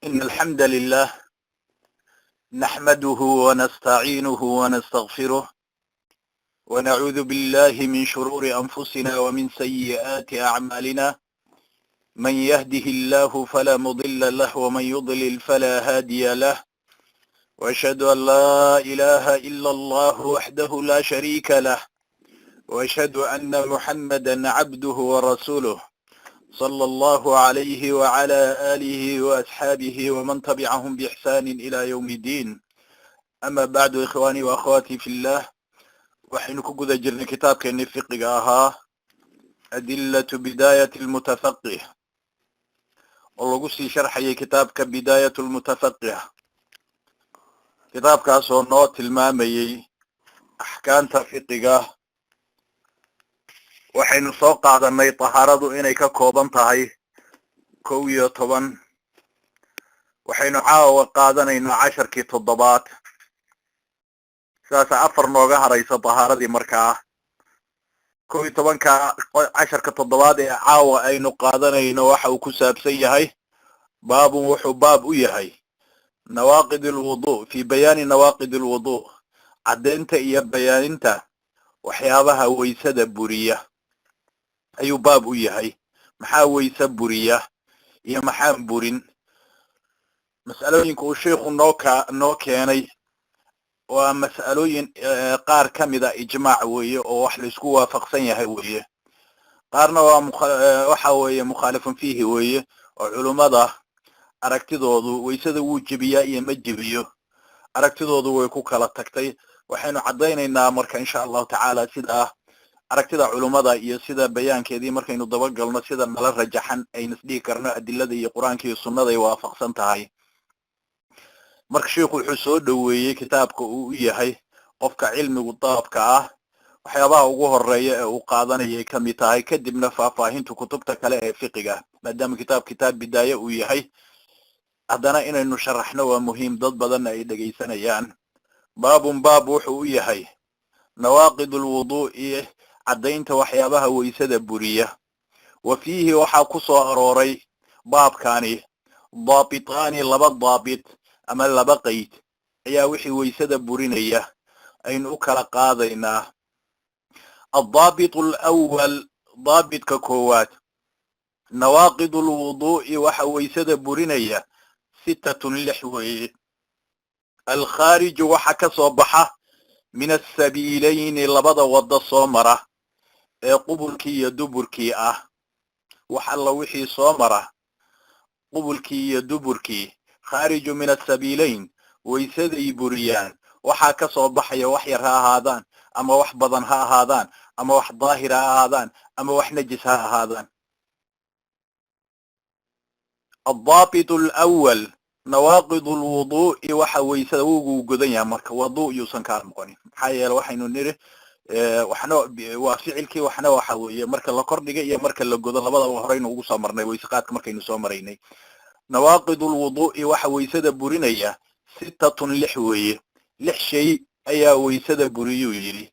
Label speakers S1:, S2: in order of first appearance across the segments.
S1: إن الحمد لله نحمده ونستعينه ونستغفره ونعوذ بالله من شرور أنفسنا ومن سيئات أعمالنا من يهده الله فلا مضل له ومن يضلل فلا هادي له وأشهد أن لا إله إلا الله وحده لا شريك له وأشهد أن محمدا عبده ورسوله صلى الله عليه وعلى آله وأصحابه ومن تبعهم بإحسان إلى يوم الدين أما بعد إخواني وأخواتي في الله وحين كقد جرنا كتاب كأن فقه أدلة بداية المتفقه والله قصي شرحي كتاب كبداية المتفقه كتاب كاسو نوت المامي أحكام فقه waxaynu soo qaadanay tahaaradu inay ka kooban tahay 11 waxaynu caawa qaadanaynaa 10kii toddobaad saasa afar nooga haraysa tahaaradii markaa 11ka 10ka toddobaad ee caawa aynu qaadanayno waxa uu ku saabsan yahay baabun wuxuu baab u yahay nawaaqid alwudu fi bayaan nawaaqid alwudu cadeynta iyo bayaaninta waxyaabaha weysada buriya ayuu baab u yahay maxaa weysa buriya iyo maxaa burin mas'alooyinka uu sheekhu noo keenay waa mas'alooyin qaar kamida ijmaac weeye oo wax la isku waafaqsan yahay weeye qaarna waa waxa weeye mukhalifun fihi weeye oo culimada aragtidoodu weysada wuu jibiyaa iyo ma jibiyo aragtidoodu way ku kala tagtay waxaynu cadeynaynaa marka insha Allah taala sida aragtida culimada iyo sida bayaankeedii markaynu dabagalno sida nala rajaxan aynu isdhihi karno adilada iyo quraanka iyo sunnada ay waafaqsan tahay marka sheekhu wuxuu soo dhaweeyay kitaabka uu yahay qofka cilmigu daabka ah waxyaabaha ugu horeeya ee uu qaadanayay kamid tahay kadibna faahfaahinta kutubta kale ee fiqiga maadaama kitaab bidaaya uu yahay haddana inaynu sharaxno waa muhiim dad badan ay dhageysanayaan baabun baab wuxuu u yahay nawaaqid alwudu'i cadaynta waxyaabaha weysada buriya wa fiihi waxaa ku soo arooray baabkani daabitaani laba daabit ama laba qayd ayaa wixii weysada burinaya aynu u kala qaadaynaa الضابط الأول ضابط ككوات نواقض الوضوء وحويسد برينية 6 لحوي الخارج وحك صبحة من السبيلين لبض وضى صومرة قبلكي يدبركي وحل وحي صومرة قبلكي يدبركي خارج من السبيلين ويسد بريان وحك صبحة وحيرها هذان أما وح بضنها هذان أما وح ظاهرها هذان أما وح نجسها هذان الضابط الأول نواقض الوضوء وحويسد وجودين مرك وضوء يوسن كارمقني حيال وحينو نري وحنا وفعلكي وحنا وحوي مرك لا كردغه iyo marka la godo labada horeyna ugu soo marnay weysaqaadka markaynu soo maraynay نواقض الوضوء وحويسد burinaya 6 لحوي لح شيء ayaa weysada buriyo yiri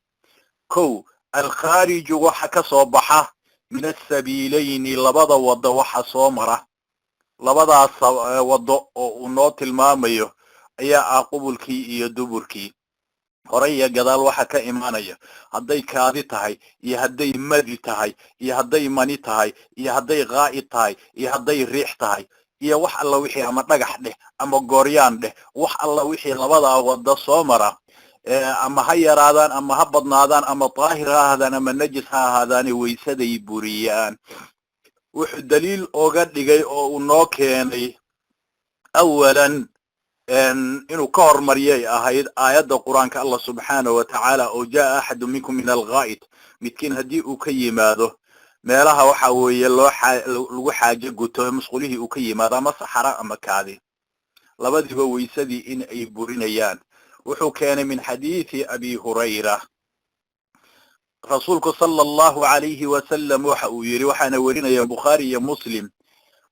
S1: kow الخارج waxa ka soo baxa min السبيلين labada wada waxa soo mara labadaas wado oo uu noo tilmaamayo ayaa qubulkii iyo duburkii horaya gadaal waxa ka imaanaya haday kaadi tahay iyo haday madi tahay iyo haday mani tahay iyo haday qaa'id tahay iyo haday riix tahay iyo wax alla wixii ama dhagax dheh ama gooryaan dheh wax alla wixii labada wada soo mara ama ha yaraadaan ama ha badnaadaan ama daahir ha ahaadaan ama najis ha ahaadaan weysaday buriyaan wuxuu daliil oga dhigay oo uu noo keenay awalan inuu ka hormariyay ahayd aayadda quraanka Allah subhanahu wa ta'ala oo jaa ahadu minkum min al-ghaa'id midkiin hadii uu ka yimaado meelaha waxa weeye lagu xaaje guto masquulihii uu ka yimaado ama saxara ama kaadi labadiba weysadii in ay burinayaan wuxuu keenay min xadiisi abi hurayra rasuulku sallallahu alayhi wa sallam waxa uu yiri waxaana warinaya bukhari iyo muslim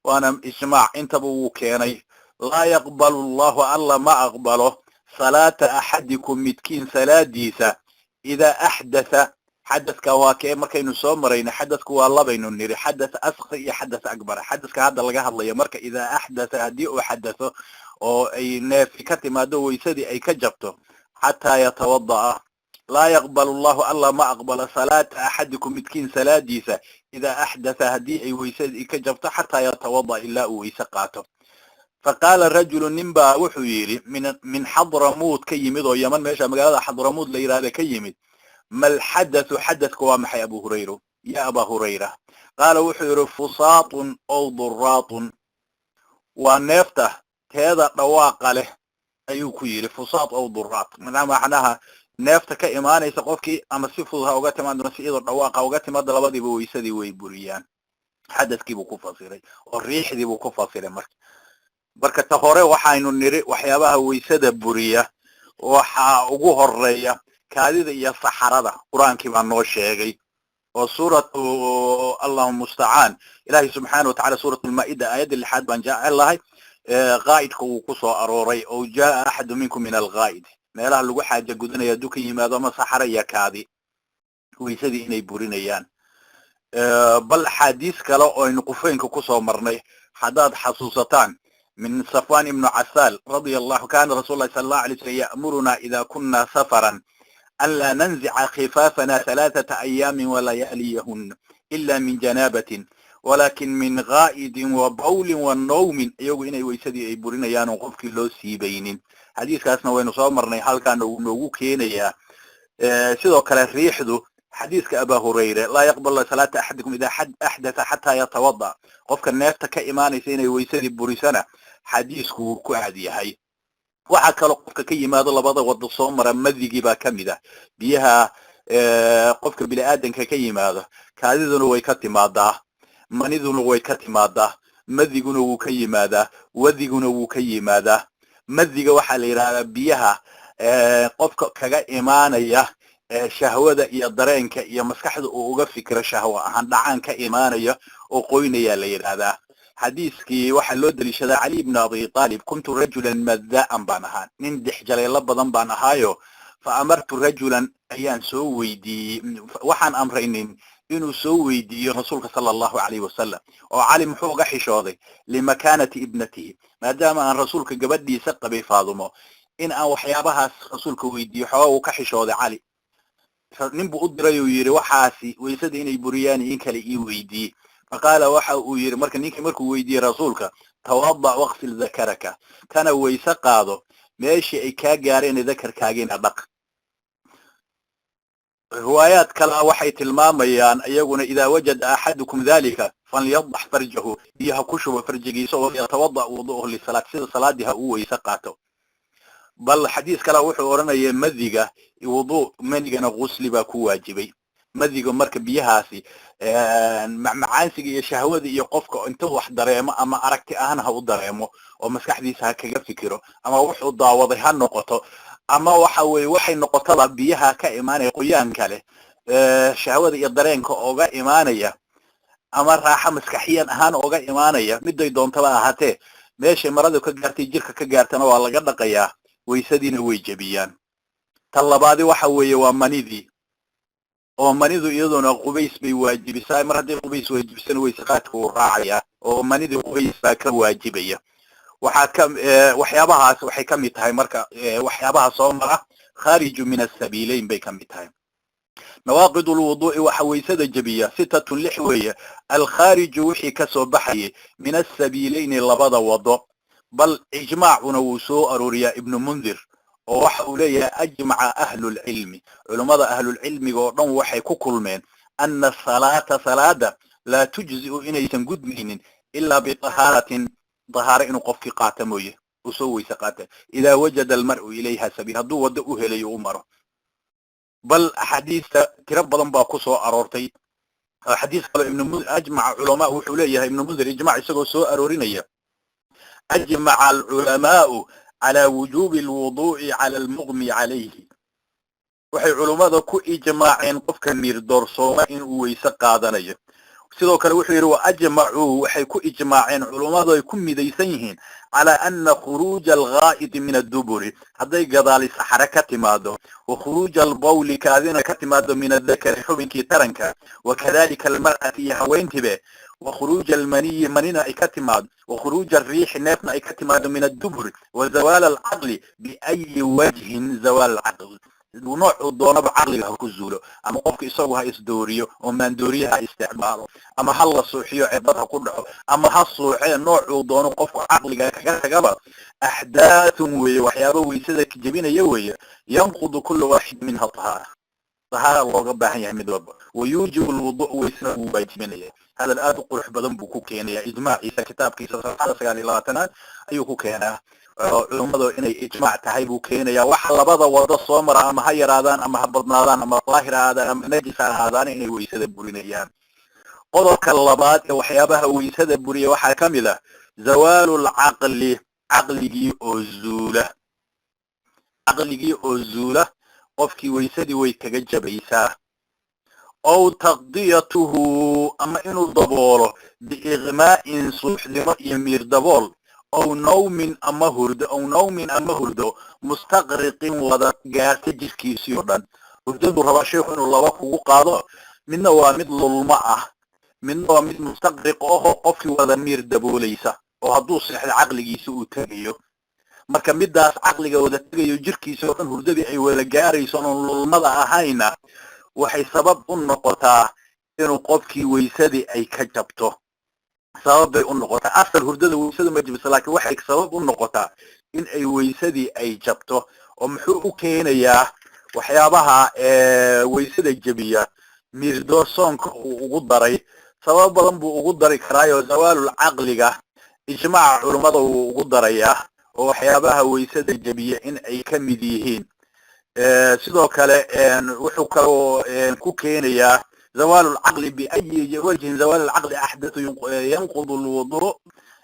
S1: waana ijmaac intaba uu keenay la yaqbalu allah alla ma aqbalo salata ahadikum midkin salaadiisa ida ahdatha xadadka waa kee markaynu soo marayna xadadku waa labaynu niri xadath asghar iyo xadath akbar xadadka hadda laga hadlayo marka idaa axdatha haddii uu xadatho oo ay neefi ka timaado waysadii ay ka jabto xataa yatawada'a laa yaqbalu allahu alla ma aqbala salaata axadikum midkiin salaadiisa idaa axdatha haddii ay waysadii ka jabto xataa yatawada'a ilaa uu wayse qaato faqaala rajulu nin baa wuxuu yidhi min xadramuud ka yimid oo yaman meesha magaalada xadramuud la yidhahda ka yimid mal xadathu xadadku waa maxay abu hurayra ya aba hurayra qaala wuxuu yidhi fusaatun ow duraatun waa neefta teeda dhawaaqa leh ayuu ku yidhi fusaat ow duraat macnaha neefta ka imaanaysa qofkii ama si fudud ha uga timaado si iyadoo dhawaaqa uga timaado labadiiba waysadii way buriyaan xadadkiibuu ku fasiray oo riixdiibuu ku fasiray marka ta hore waxaynu niri waxyaabaha waysada buriya waxaa ugu horeeya kaadida iyo saxarada qur-aankii baa noo sheegay oo suuratu allahuma mustacaan ilaahay subxaana watacala suuratu lmaa'ida aayadda 6 baan jecel lahay qaa'idka uu ku soo arooray oo jaa axadu minkum min alqaa'id meelaha lagu xaaja gudanaya hadduu ka yimaado ama saxara iyo kaadi waysadii inay burinayaan bal axaadiis kale oo aynu qufeynka kusoo marnay haddaad xasuusataan من صفوان بن عسال رضي الله كان رسول الله صلى الله عليه وسلم يأمرنا إذا كنا سفرا ألا ننزع خفافنا 3 أيام ولياليهن إلا من جنابة ولكن من غائد وبول والنوم يقول إنه ويسدي يبورين يانو قفك لو سيبين حديث كاسنا وين صامرنا حال كان نوغو كينيا سيدو كلا ريحدو حديث أبا هريرة لا يقبل الله صلاة أحدكم إذا أحدث حتى يتوضأ قفك الناس كإيمان سينا ويسدي بوريسانا حديثكو كعادي هاي وحكى قفك كي ماذا لبضا وضع صامرا مذيقي با كمدا بيها قفك بلا آدن كي ماذا كاذذن ويكتي ماذا منذن ويكتي ماذا مذيقن وكي ماذا وذيقن وكي ماذا مذيق وحالي بيها قفك كا إيمانيا shahwada iyo dareenka iyo maskaxda uu uga fikiro shahwa ahaan dhacaan ka iimaanaya oo qoynaya la yiraahdaa xadiiskii waxa loo dalishaday Ali ibn Abi Talib kuntu rajulan madaan baan ahaan nin dixjaleela badan baan ahaayo fa amartu rajulan ayaan soo weydiiyey waxaan amraynin inuu soo weydiiyo rasuulka sallallahu alayhi wasallam oo Ali muxuu uga xishooday limakanati ibnatihi maadaama aan rasuulka gabadhiisa qabay Faadumo in aan waxyaabahaas rasuulka weydiiyo xoo uu ka xishooday Ali ninbu u diray uu yiri waxaasi waysada inay buriyaan in kale ii weydii faqala waxa uu yiri markuu weydiiyay rasuulka tawadda waqfil dhakaraka kana waysa qaado meeshii ay ka gaareen dhakarkaageena dhaq riwaayad kala waxay tilmaamayaan ayaguna ida wajada ahadukum dhalika falyadhah farjahu biha kushuba farjigiisa oo yatawadda wudu'uhu li salaat sida salaadiha uu waysa qaato bal xadiis kala wuxuu oranayay madiga wudu manigana ghusli baa ku waajibay madiga marka biyahaasi macaansiga iyo shahwada iyo qofka inta wax dareemo ama aragti ahaan ha u dareemo oo maskaxdiisa kaga fikiro ama wuxuu daawaday ha noqoto ama waxa weey waxay noqotada biyaha ka iimaanay qoyaan kale shahwada iyo dareenka ooga iimaanaya ama raaxa maskaxiyan ahaan ooga iimaanaya miday doontaba ahaatee meesha maradu ka gaartay jirka ka gaartana waa laga dhaqayaa waysadina way jabiyaan talabaadi waxa weeye waa manidii oo manidu iyaduna qubays bay waajibisaa mar haddii qubays waajibsan waysaqaadka uu raacaya oo manidii qubays baa ka waajibaya waxyaabahaas waxay ka mid tahay marka waxyaabaha soo mara khariju min as-sabiilayn bay ka mid tahay نواقض الوضوء وحويسد جبية 6 6 وهي الخارج وحي كسو بحي من السبيلين لبضا وضوء بل إجماع ونوسو أروريا ابن منذر وحوليا أجمع أهل العلم علماء أهل العلم قولون وحي ككلمين أن الصلاة صلاة لا تجزئ إني تنقد مين إلا بطهارة طهارة قفك قاتمويه وسوي سقاته إذا وجد المرء إليها سبيل هدو ودؤه لي أمره بل حديث تربضا باكوسو أرورتي حديث قال أجمع علماء وحوليه ابن منذر إجماع سو أرورينيا أجمع العلماء على وجوب الوضوء على المغمي عليه وحي علماء كو إجماعين قفك مير دورسوما إن ويسقادنيا sidoo kale wuxuu yiri waa ajma'u waxay ku ijmaaceen culimadu ay ku midaysan yihiin على أن خروج الغائط من الدبر هذا قضال حركة ماذا وخروج البول كاذنة كتماذا من الذكر حبك ترنك وكذلك المرأة هوين تبه وخروج المني مننا إكتماد وخروج الريح نفنا إكتماد من الدبر وزوال العقل بأي وجه زوال العقل ونوع الضوء بعقلها كزوله أما قفك يسويها إسدوريو ومن دوريها استعماله أما هلا صوحيو عبرها كله أما هالصوحي نوع الضوء قفك عقلها كجبر أحداث وحيابه ويسدك جبين يوي ينقض كل واحد منها طهارة الله قبها يحمد ربه ويوجب الوضوء ويسنه باجمنيه هذا الآن قرح بدن بكوكينيا إجماع إذا كتاب كيسا صحابة سيالي لاتنا أيوكو كينا علماء إني إجماع تهيبو كينيا وحلبضا وضا صومر أما هاي رادان أما هبضنادان أما طاهر هذا أما نجسان هذان إني ويسد برينيان قضك اللبات وحيابها ويسد بري وحا كاملة زوال العقل عقلي أزولة قفكي ويسدي ويكجبيسا أو تغطيته أما إنه دبوله بإغماء صحدما يمير دبول أو نوم أما هرد مستغرق وضع قارت جسكي سيوردان وردو ربا شيخ إنه الله وكو قاضو من نوامد للماء من نوامد مستغرق أوه قفي وضع مير دبوليسا وهدو صحد عقلي سوء تغيو marka midaas caqliga wada tagayo jirkiisa oo dhan hurdadii ay wada gaarayso oo lulmada ahayna waxay sabab u noqotaa inuu qofkii weysadii ay ka jabto sabab ay u noqotaa asal hurdada weysada ma jabto laakiin waxay sabab u noqotaa in ay weysadii ay jabto oo muxuu u keenayaa waxyaabaha weysada jabiya mirdoosonka uu ugu daray sabab badan buu ugu dari karaayo zawaalul caqliga ijmaaca culimada uu ugu darayaa oo waxyaabaha weysada jabiya in ay ka mid yihiin sidoo kale wuxuu kaloo ku keenayaa zawaalul caqli bi ay wajhin zawaalul caqli ahdathu yanqudu alwudu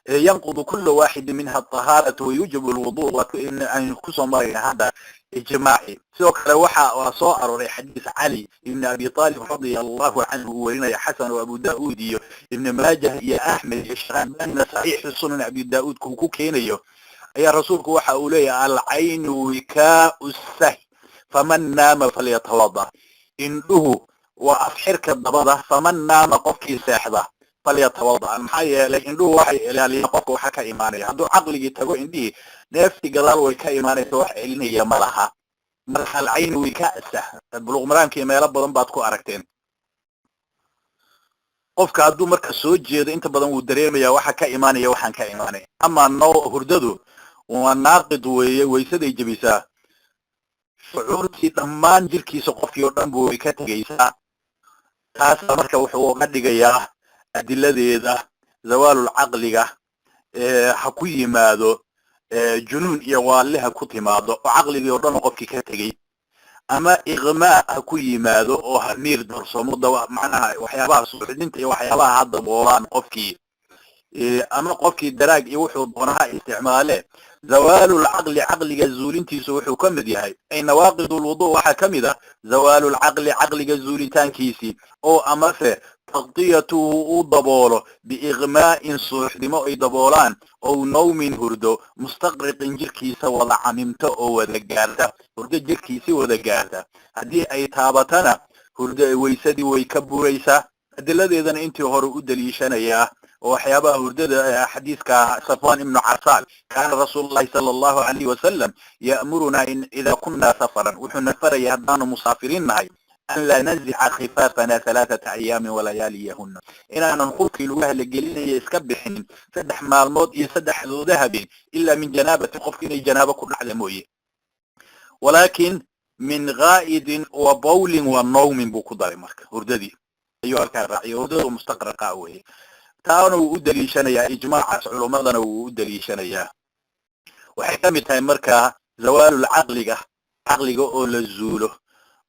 S1: ينقض كل واحد منها الطهارة ويوجب الوضوء وإن أن يخصم هذا إجماعي سوك وحى وصائر حديث علي ابن أبي طالب رضي الله عنه ورنا حسن وأبو داود ابن ماجه يا أحمد الشام أن صحيح السنن أبي داود كوكينيو يا رسولك وحى أولي العين وكاء السهي فمن نام فليتوضأ إنه وأفحرك الضبضة فمن نام قفكي ساحضة فليتوضأ محايا لكن له وحي إلى قفك وحكا إيماني هذا عقلي تقول عندي نفسي قدر ويكا إيماني سوح إليني يا ملها ملها العين وكاء السهي البلوغ مرانك ما يلبى ضنباتكو أركتين qofka haduu marka soo jeedo inta badan uu dareemaya waxa ka iimaanaya waxaan ka iimaanay ama noo hurdadu waa naaqid weeye weysaday jabisaa shucuurtii dhammaan jirkiisa qofkii oo dhan buu ka tagaysaa taas marka wuxuu uga dhigayaa adiladeeda zawaalul caqliga ha ku yimaado junuun iyo waaliha ku timaado oo caqligii oo dhan qofkii ka tagay ama iqmaa ku yimaado oo hamiir darsamo macnaha waxyaabaha suuxdinta iyo waxyaabaha hadda boolaan qofkii ama qofkii daraag iyo wuxuu doonaha isticmaale zawaalul caqli caqliga zuulintiisu wuxuu ka mid yahay ay nawaaqidul wudu waxa kamida zawaalul caqli caqliga zuulitaankiisi oo ama fe taqdiyatuhu daboolo biiqmaa'in suuxdimo ay daboolaan oo nawmin hurdo mustaqriqin jirkiisa wada camimta oo wada gaarta hurdo jirkiisa wada gaarta hadii ay taabatana hurdo weysadii way ka buraysaa adiladeedana intii hore u daliishanaya وحيابه هردد حديث كصفوان ابن عسال كان رسول الله صلى الله عليه وسلم يأمرنا إن إذا كنا سفرا وحنا فري هدان مسافرين معي أن لا ننزع خفافنا 3 أيام ولياليهن إن أنا نقول في الوهل الجليل يسكبحن سدح مع الموت يسدح ذو ذهب إلا من جنابة قفكين الجنابة كل علموية ولكن من غائد وبول والنوم بقدر مرك هرددي أيها الكرائي هردد مستقرقة أوي taana uu daliishanaya ijmaaca culimadana uu daliishanaya waxay kamid tahay marka zawaalul caqliga oo la zuulo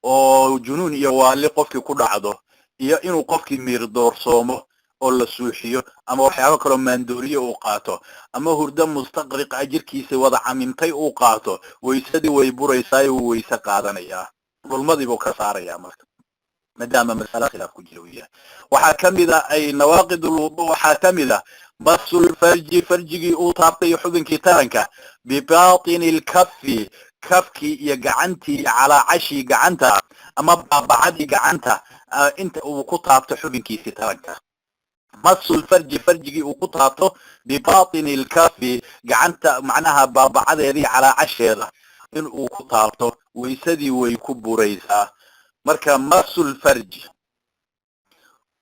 S1: oo junuun iyo waali qofkii ku dhacdo iyo inuu qofkii miir doorsoomo oo la suuxiyo ama waxyaabo kale maandooriyo uu qaato ama hurdo mustaqriq ajirkiisa wada camimtay uu qaato weysadii way buraysaa oo weysa qaadanaya culmadii buu ka saaraya marka maadaama mas'ala khilaaf ku jira uu yahay waxaa ka mid ah ay nawaaqid ulwudu waxaa ka mid ah masul farji farjigii uu taabtay xubinkii taranka bibaatini lkafi kafkii iyo gacantii calaa cashii gacanta ama baabacadii gacanta inta uu ku taabto xubinkiisii taranka masul farji farjigii uu ku taabto bibaatini lkafi gacanta macnaha baabacadeedii calaa casheeda in uu ku taabto waysadii way ku buraysaa marka masul farji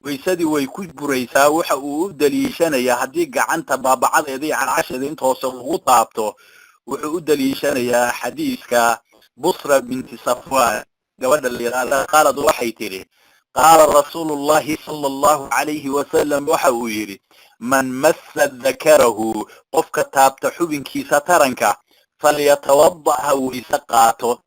S1: waysadii way ku buraysaa waxa uu u daliishanayaa haddii gacanta baabacadeedii calaa casheeda inta hoose lagu taabto wuxuu u daliishanayaa xadiiska busra binti safwan gabadha la yidhaahda qaalad waxay tidhi qaala rasuulu llahi sala allahu calayhi wasalam waxa uu yidhi man massa dakarahu qofka taabta xubinkiisa taranka falyatawada ha wayse qaato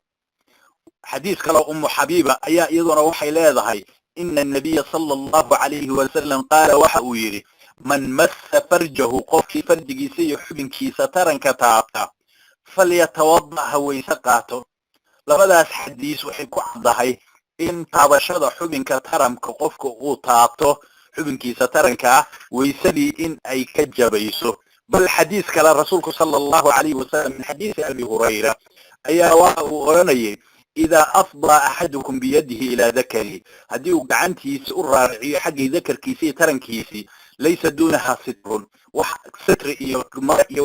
S1: xadiis kale umu xabiiba ayaa iyaduna waxay leedahay ina annabiya sala allahu calayhi wasalam qaala waxa uu yidhi man massa farjahu qofkii farjigiisa iyo xubinkiisa taranka taabta falyatawada ha wayse qaato labadaas xadiis waxay ku caddahay in taabashada xubinka taranka qofka uu taabto xubinkiisa taranka waysadii in ay ka jabayso bal xadiis kale rasuulku sala allahu calayhi wasalam min xadiisi abi hurayra ayaa waxa uu oranayay idaa afdaa axadukum biyadihi ilaa dakarihi haddii uu gacantiisa u raariciyo xaggii dakarkiisa iyo tarankiisii laysa duunaha sitrun wax sitri iyo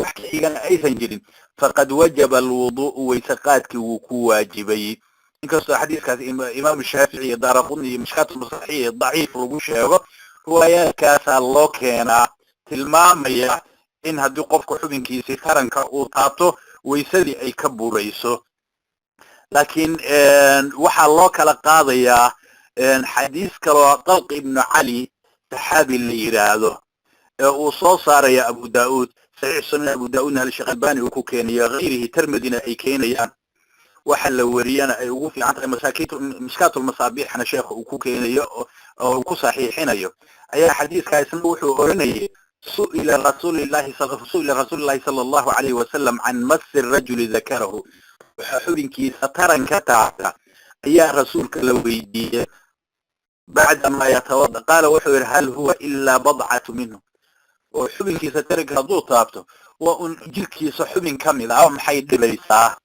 S1: wax ka xigana aysan jirin faqad wajaba alwudu'u wayse qaadkii wuu ku waajibay inkastoo xadiiskaas imaam shaafici iyo daaraqutni iyo mishkaatulmasaxiix daciif lagu sheego riwaayaadkaasaa loo keenaa tilmaamaya in haddii qofku xubinkiisii taranka uu taabto waysadii ay ka burayso laakiin waxaa loo kala qaadayaa xadiis kaloo talq ibnu cali saxaabi la yidhaahdo ee uu soo saaraya abu daa'uud saxiix sunan abu daa'uudna al-sheekh albani uu ku keenayo gayrihi tirmidina ay keenayaan waxa la wariyana ay ugu fiican tahay mishkaatulmasaabiixna sheekha uu ku keenayo oo uu ku saxiixinayo ayaa xadiiska isna wuxuu oranayay su'ila rasuulillahi sala allahu calayhi wasalam can masi rajuli dakarahu waxa xubinkiisa taranka taabta ayaa rasuulka la weydiiyey bacdamaa yatawada qaala wuxuu yidhi hal huwa ilaa badcatu minhu oo xubinkiisa taranka hadduu taabto waa un jirkiisa xubin ka mid ah maxay dhibaysaa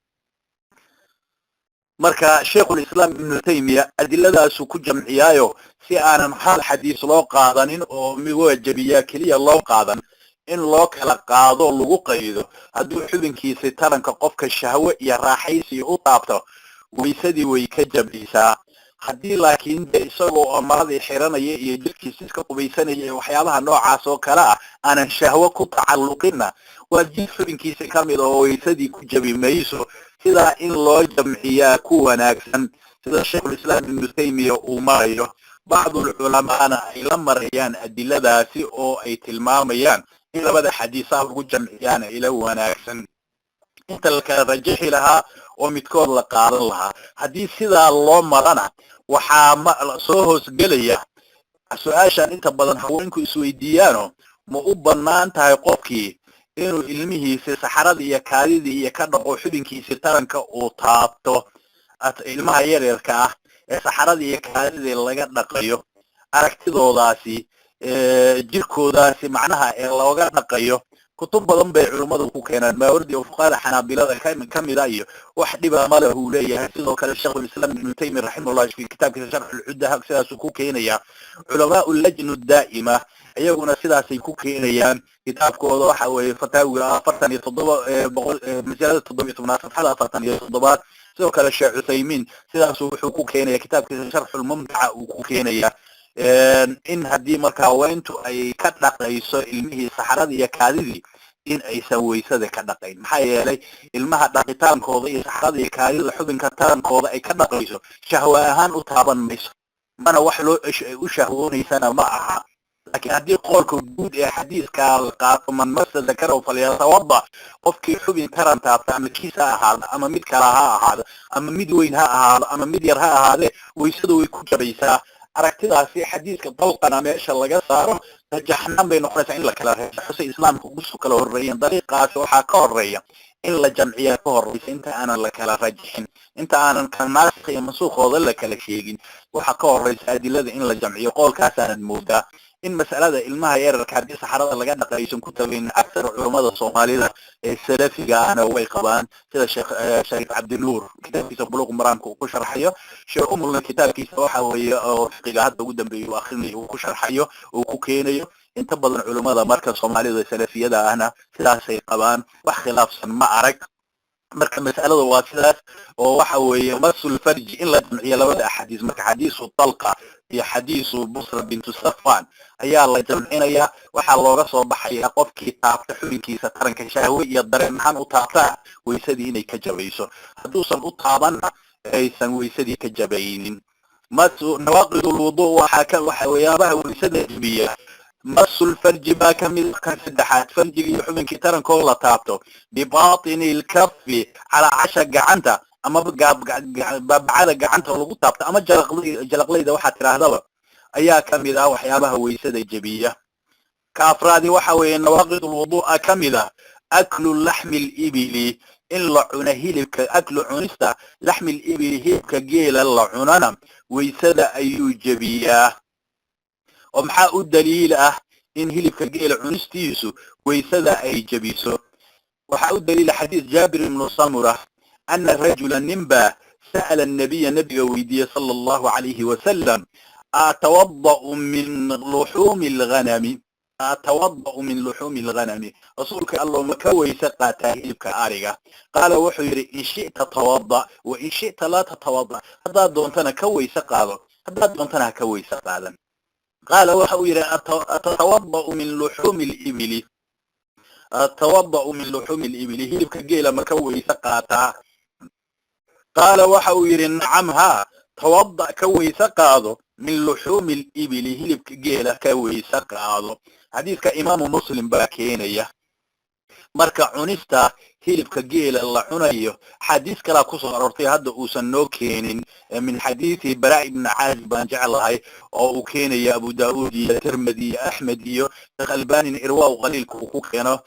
S1: marka sheikhulislaam ibnu taymiya adiladaasuu ku jamciyaayo si aanan hal xadiis loo qaadanin oo miwajabiyaa keliya loo qaadan in loo kala qaado lagu qaydo hadduu xubinkiisa taranka qofka shahwe iyo raaxaysi u taabto waysadii way ka jabaysaa haddii laakiin de isagoo oo maradii xiranaya iyo jirkiisa iska qubaysanaya waxyaabaha noocaas oo kale ah aanan shahwe ku tacalluqinna waa jir xubinkiisa ka mid oo waysadii ku jabi mayso sidaa in loo jamciyaa ku wanaagsan sida sheikhulislaam ibnu taymiya uu marayo bacdulculamaana ay la marayaan adiladaasi oo ay tilmaamayaan in labada xadiisaa lagu jamciyaana ila wanaagsan inta la kala rajaxi lahaa oo midkood la qaadan lahaa haddii sidaa loo marana waxaa soo hoosgelaya su-aashan inta badan haweenku isweydiiyaano ma u bannaan tahay qofkii inuu ilmihiisi saxaradii iyo kaadidii iyo ka dhaqo xubinkiisii taranka uu taabto ilmaha yaryarka ah ee saxaradii iyo kaadidii laga dhaqayo aragtidoodaasi jirkoodaasi macnaha ee looga dhaqayo kutub badan bay culimmadu ku keenaan maawardi oo fuqaada xanaabilada ka mida iyo wax dhiba male uu leeyahay sidoo kale sheikhulislaam ibnu taymiya raximahullah fi kitaabkiisa sharx ulcudda sidaasuu ku keenaya culamaau lajnu daa'ima iyaguna sidaasay ku keenayaan kitaabkooda waxa weeye fataawiga 47 masalada 17 safxada 47 sidoo kale sheekh Cuthaymin sidaasuu wuxuu ku keenaya kitaabkiisa sharxul mumtaca uu ku keenaya in haddii markaa weyntu ay ka dhaqayso ilmihii saxaradii iyo kaadidii in aysan waysada ka dhaqayn maxaa yeelay ilmaha dhaqitaankooda iyo saxarada iyo kaadida xubinka tarankooda ay ka dhaqayso shahwa ahaan u taaban mayso mana wax loo u shahwoonaysana ma aha laakiin haddii qolka guud ee xadiiska la qaato man masa dakarahu falyatawada qofkii xubin taran taabta ama kiis ha ahaado ama mid kale ha ahaado ama mid weyn ha ahaado ama mid yar ha ahaadee waysada way ku jabaysaa aragtidaasi xadiiska dalqana meesha laga saaro rajaxnaan bay noqonaysaa in la kala reexo si islaamka ugu soo kala horeeyeen dariiqaasi waxaa ka horeeya in la jamciya ka horeysa inta aanan la kala rajixin inta aanan kan naasakh iyo mansuukhooda la kala sheegin waxa ka horeysa adilada in la jamciyo qowlkaasaanad moodaa in mas'alada ilmaha yararka haddii saxarada laga dhaqaysan ku tabayn aksar culamada Soomaalida ee salafiga ahna way qabaan sida Sheekh Shariif Cabdinuur kitaabkiisa buluq maraamka uu ku sharxayo Sheekh Umul kitaabkiisa waxa weeye oo fiqiga hadda ugu dambeeyay uu akhrinayo uu ku sharxayo uu ku keenayo inta badan culimada marka Soomaalida salafiyada ahna sidaasay qabaan wax khilaafsan ma arag marka mas'alada waa sidaas oo waxa weeye masul farji in la jamciyo labada xadiis marka xadiisu talqa iyo xadiisu Busra bint Safwan ayaa la jamcinaya waxa looga soo baxaya qofkii taabta xubinkiisa taranka shahwe iyo dareen ahaan u taabta weysadii inay ka jabayso haduusan u taaban aysan weysadii ka jabaynin masu nawaqidul wudu waxa waxyaabaha weysada jabiya masul farji baa kamid ka saddexaad farjiga iyo xubinkii tarankoo la taabto bibatinil kaffi ala casha gacanta ama babacada gacanta lagu taabto ama jalaqlayda waxa tiraahdaba ayaa kamid ah waxyaabaha weysada jabiya ka afraadi waxa weeye nawaqidul wudu kamid ah aklu lahmil ibili in la cuno hilibka aklu cunista lahmil ibili hilibka geela la cunana weysada ayuu jabiyaa ومحا الدليل إن هلك جيل عنستيسو ويسدا أي جبيسو وحا الدليل حديث جابر بن سمرة أن رجلا نمبا سأل النبي ويدي صلى الله عليه وسلم أتوضأ من لحوم الغنم أتوضأ من لحوم الغنم رسولك الله مكوي سقاتا هلك آرقا قال وحيري إن شئت توضأ وإن شئت لا تتوضأ هذا دونتنا كوي سقاضا هذا دونتنا كوي سقاضا قال وحوير أتوضأ من لحوم الإبل أتوضأ من لحوم الإبل هلبك جيل مكوي سقاطا قال وحوير نعمها توضأ كوي سقاطو من لحوم الإبل هلبك جيل كوي سقاطو حديث كإمام مسلم باكينية marka cunista hilibka geela la cunayo xadiis kala ku soo aroortay hadda uusan noo keenin min xadiisi Bara ibn Azib baan jeclahay oo uu keenaya Abu Daawud iyo Tirmidhi iyo Ahmad iyo Albani irwa qaliilku ku keeno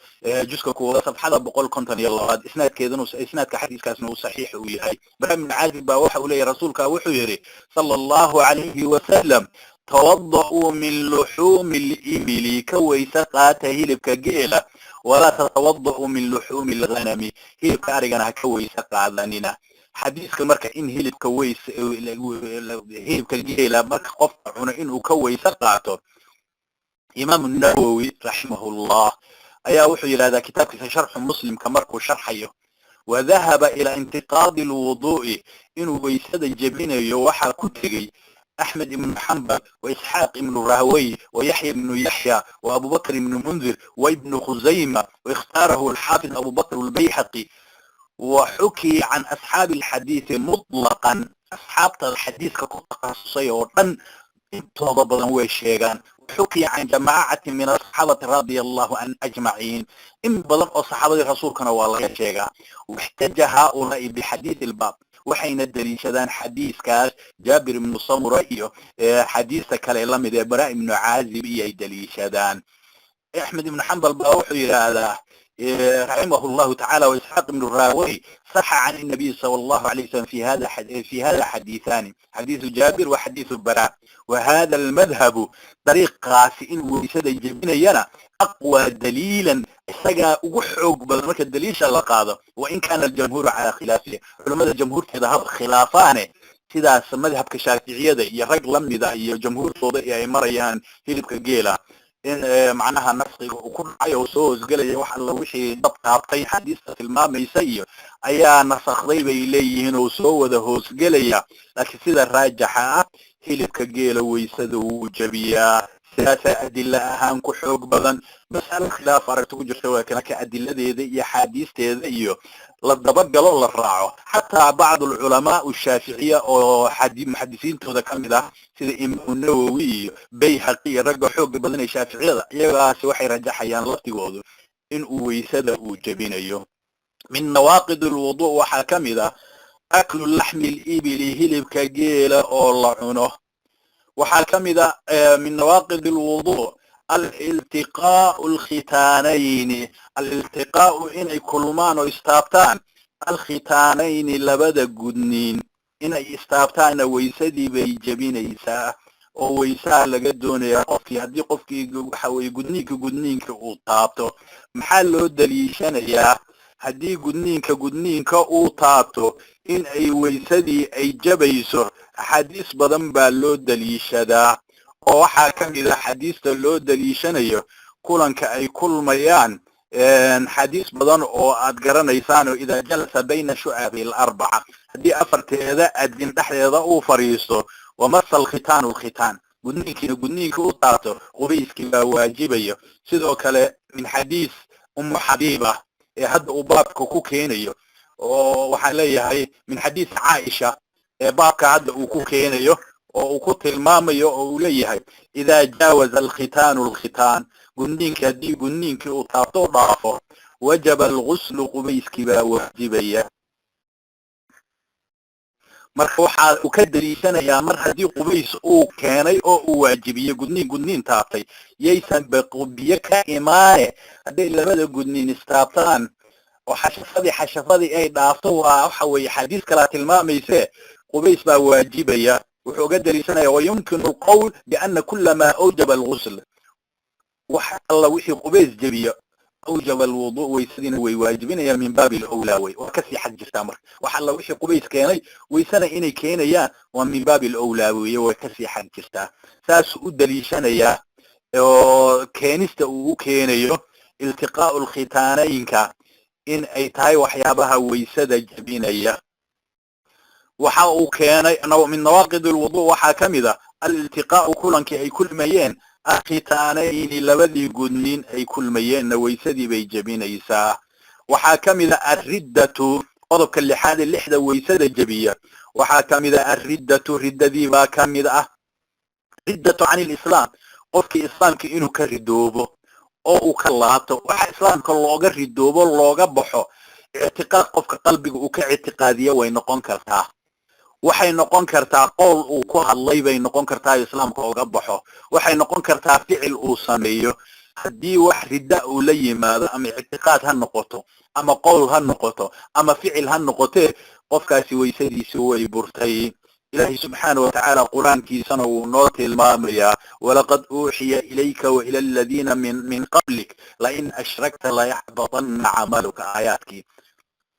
S1: juska kuwa safxada 152 isnaadka xadiiskaasna uu saxiix u yahay Bara ibn Azib baa waxa uu leeyahay rasuulka wuxuu yiri sallallahu alayhi wa sallam توضأوا من لحوم الإبل كويسقات هلبك جيلة ولا تتوضأوا من لحوم الغنم هلبك أرجعنا كويسقات ذنينا حديث كمرك إن هلبك كويس هلبك جيلة مرك قفعنا إنه كويسقاته إمام النووي رحمه الله أيا وحي هذا كتاب شرح مسلم كمرك شرحيه وذهب إلى انتقاد الوضوء إنه ويسد الجبين يوحى كتغي أحمد بن محمد وإسحاق بن راهوي ويحيى بن يحيى وأبو بكر بن منذر وابن خزيمة واختاره الحافظ أبو بكر البيهقي وحكي عن أصحاب الحديث مطلقا أصحاب الحديث كتخصصية وطن انتظبنا ويشيغان وحكي عن جماعة من الصحابة رضي الله عن أجمعين إن بلغ صحابة الرسول كانوا والله يشيغان واحتج هؤلاء بحديث الباب وحين الدليل شدان حديث كاس جابر بن سمرة حديث كلام براء بن عازب دليل شدان أحمد بن حنبل باوحي هذا رحمه الله تعالى وإسحاق بن الراوي صح عن النبي صلى الله عليه وسلم في هذا حديثان حديث جابر وحديث براء وهذا المذهب طريق قاسئين ويسد الجبين أقوى دليلا سجى وحوق بالمركز الدليل شلقاده وإن كان الجمهور على خلافه علماء الجمهور كذا هذا خلافانه كذا مذهب كشافعية ده يرجع لم ده الجمهور صوده يا مريان هيلك جيلا إن معناها نسخ وكل عيا وسوز قال يا واحد لو وشي ضبط هبطي حديث في المام يسير أيا نسخ ضيب إليه وسوده هوس قال يا لكن كذا راجحة هيلك جيلا ويسدوا جبيا سياسة أدلة أهم كحوق بدن مسألة خلاف أردتو جرسوا كنك أدلة دي حديث دي للضبط الله الراعه حتى بعض العلماء الشافعية أو محدثين تودا كاملة سيد إمام النووي بيهقي رجع حوق بدن الشافعية يبقى سوحي رجع حيان لفتي إن ويسد وجبين أيوه من نواقض الوضوء وحكمه أكل اللحم الإبل هلب كجيل أو لعنه وحكمه من نواقض الوضوء الالتقاء الختانين الالتقاء إني كلمان واستابتان الختانين لبدا قدنين إني استابتان ويسدي بيجبين إيساء oo weysaa laga doonaya qofkii haddii qofkii waxa weeye gudniinka uu taabto maxaa loo daliishanayaa haddii gudniinka uu taabto in ay weysadii ay jabayso xadiis badan baa loo daliishadaa oo waxaa ka mid ah xadiista loo daliishanayo kulanka ay kulmayaan xadiis badan oo aad garanaysaan oo idaa jalasa bayna shucabi al-arbaca haddii afarteeda adin dhexdeeda uu fariisto ومس الختان الختان gudniinka u taabto qubayskii baa waajibayo sidoo kale min xadiis xabiiba ee hadda uu baabka ku keenayo oo waxaan leeyahay min xadiis caaisha ee baabka hadda uu ku keenayo oo uu ku tilmaamayo oo uu leeyahay idaa jaawaza alkhitaanu alkhitaan haddii gudniinkii uu taabto u dhaafo wajaba alguslu qubayskii baa waajibaya marka waxaa uu ka daliishanayaa mar haddii qubays uu keenay oo uu waajibiyey gudniin taabtay yaysan biyo ka imaane hadday labada gudniin istaabtaan oo xashafadii ay dhaafto waa waxa weeye xadiis kala tilmaamayse qubays baa waajibaya wuxuu uga daliishanaya wayumkinu alqowl biana kula maa awjaba algusl wax alla wixii qubays jebiyo أوجب الوضوء ويسدين ويواجبين من باب الأولى وكسي حق جرتامر وحلا وحي قبيس كيني ويسنا إني كينيا ومن باب الأولى وكسي حق جرتا ساس الدليشان يا كينست وكينيو التقاء الختانين كا إن أي تاي وحيابها ويسد جبينيا وحاو كيني أنا من نواقض الوضوء وحاكمذا الالتقاء كلن كي أي كل ميين الختانين لبدي قدنين أي كل ميين ويسدي بيجبين إيسا وحاكم إذا الردة قضبك اللي حاد اللحدة ويسد الجبية وحاكم إذا الردة دي باكم إذا ردة عن الإسلام قفك إسلام كإنه كردوبه أو كلاته وحا إسلام كاللوغة ردوبه اللوغة بحو اعتقاد قفك قلبك وكاعتقادية وينقون كرتاه waxay noqon kartaa qowl uu ku hadlay bay noqon kartaa islaamka uga baxo waxay noqon kartaa ficil uu sameeyo haddii wax ridda uu la yimaado ama i'tiqaad ha noqoto ama qowl ha noqoto ama ficil ha noqote qofkaasi weysadiisu way burtay ilaahi subhanahu wa ta'ala quraankiisana uu noo tilmaamaya walaqad uuhiya ilayka wa ila alladhina min qablik la in ashrakta la yahbatanna 'amaluka ayatki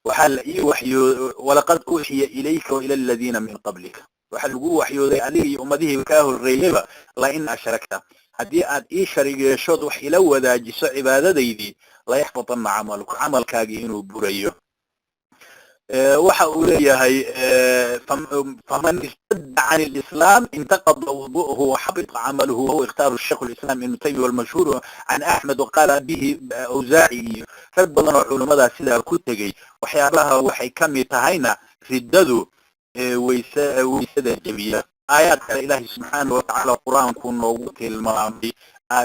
S1: وحال وحيو ولقد أوحي إليك وإلى الذين من قبلك وحال وحيو ذي عليه أمده كاه الريبة لئن أشركت هدي أد شريك شوط وحي لو ذا جس عبادة دي لا يحبطن عمل كاجين بريو وحاولي هي فمن ارتد عن الإسلام انتقض وضوءه وحبط عمله وهو اختار الشيخ الإسلام ابن تيمية والمشهور عن أحمد وقال به أوزاعي فبضنا علماء سيدا كتجي وحيابها وحي كم تهينا رددوا ويسد الجميع آيات الإله سبحانه وتعالى القرآن كن وقت المرامي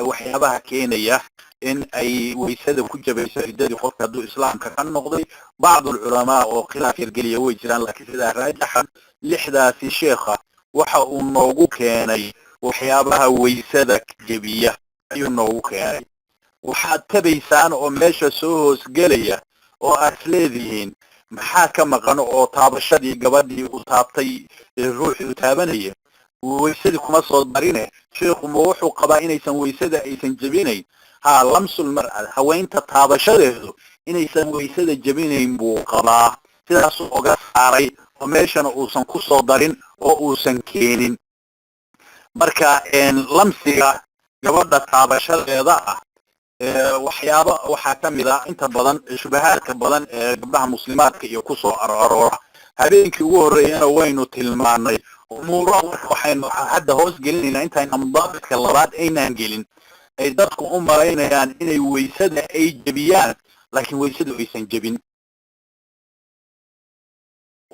S1: وحيابها كينية إن أي ويسد كجب يسدد خلق دو إسلام كان نقضي بعض العلماء وخلاف القلية ويجران لكن إذا راجحا لحداث شيخة وحاو النوغو كيني وحيابها ويسدك جبية أي النوغو كيني وحتى بيسان وميشا سوهوس قلية وأسليذين محاكمة غنو طابشدي قبدي وطابتي الروح وتابنية ويسدك مصر مرينة شيخ موحو قبائن يسن ويسد يسن جبيني ها لمس المرأة هوين تطابشده inaysan weysada jabinayn buu qabaa sidaas uga saaray oo meeshana uusan ku soo darin oo uusan keenin marka lamsiga gabadha taabashadeeda ah waxaa ka mid ah inta badan shubahaadka badan ee gabdhaha muslimaadka iyo ku soo aroora habeenkii ugu horeeyana waynu tilmaanay umuuro waxaynu hadda hoos gelinaynaa intayna mudaabitka labaad aynaan gelin ay dadku u malaynayaan inay weysada ay jabiyaan laakiin weysadu aysan jabin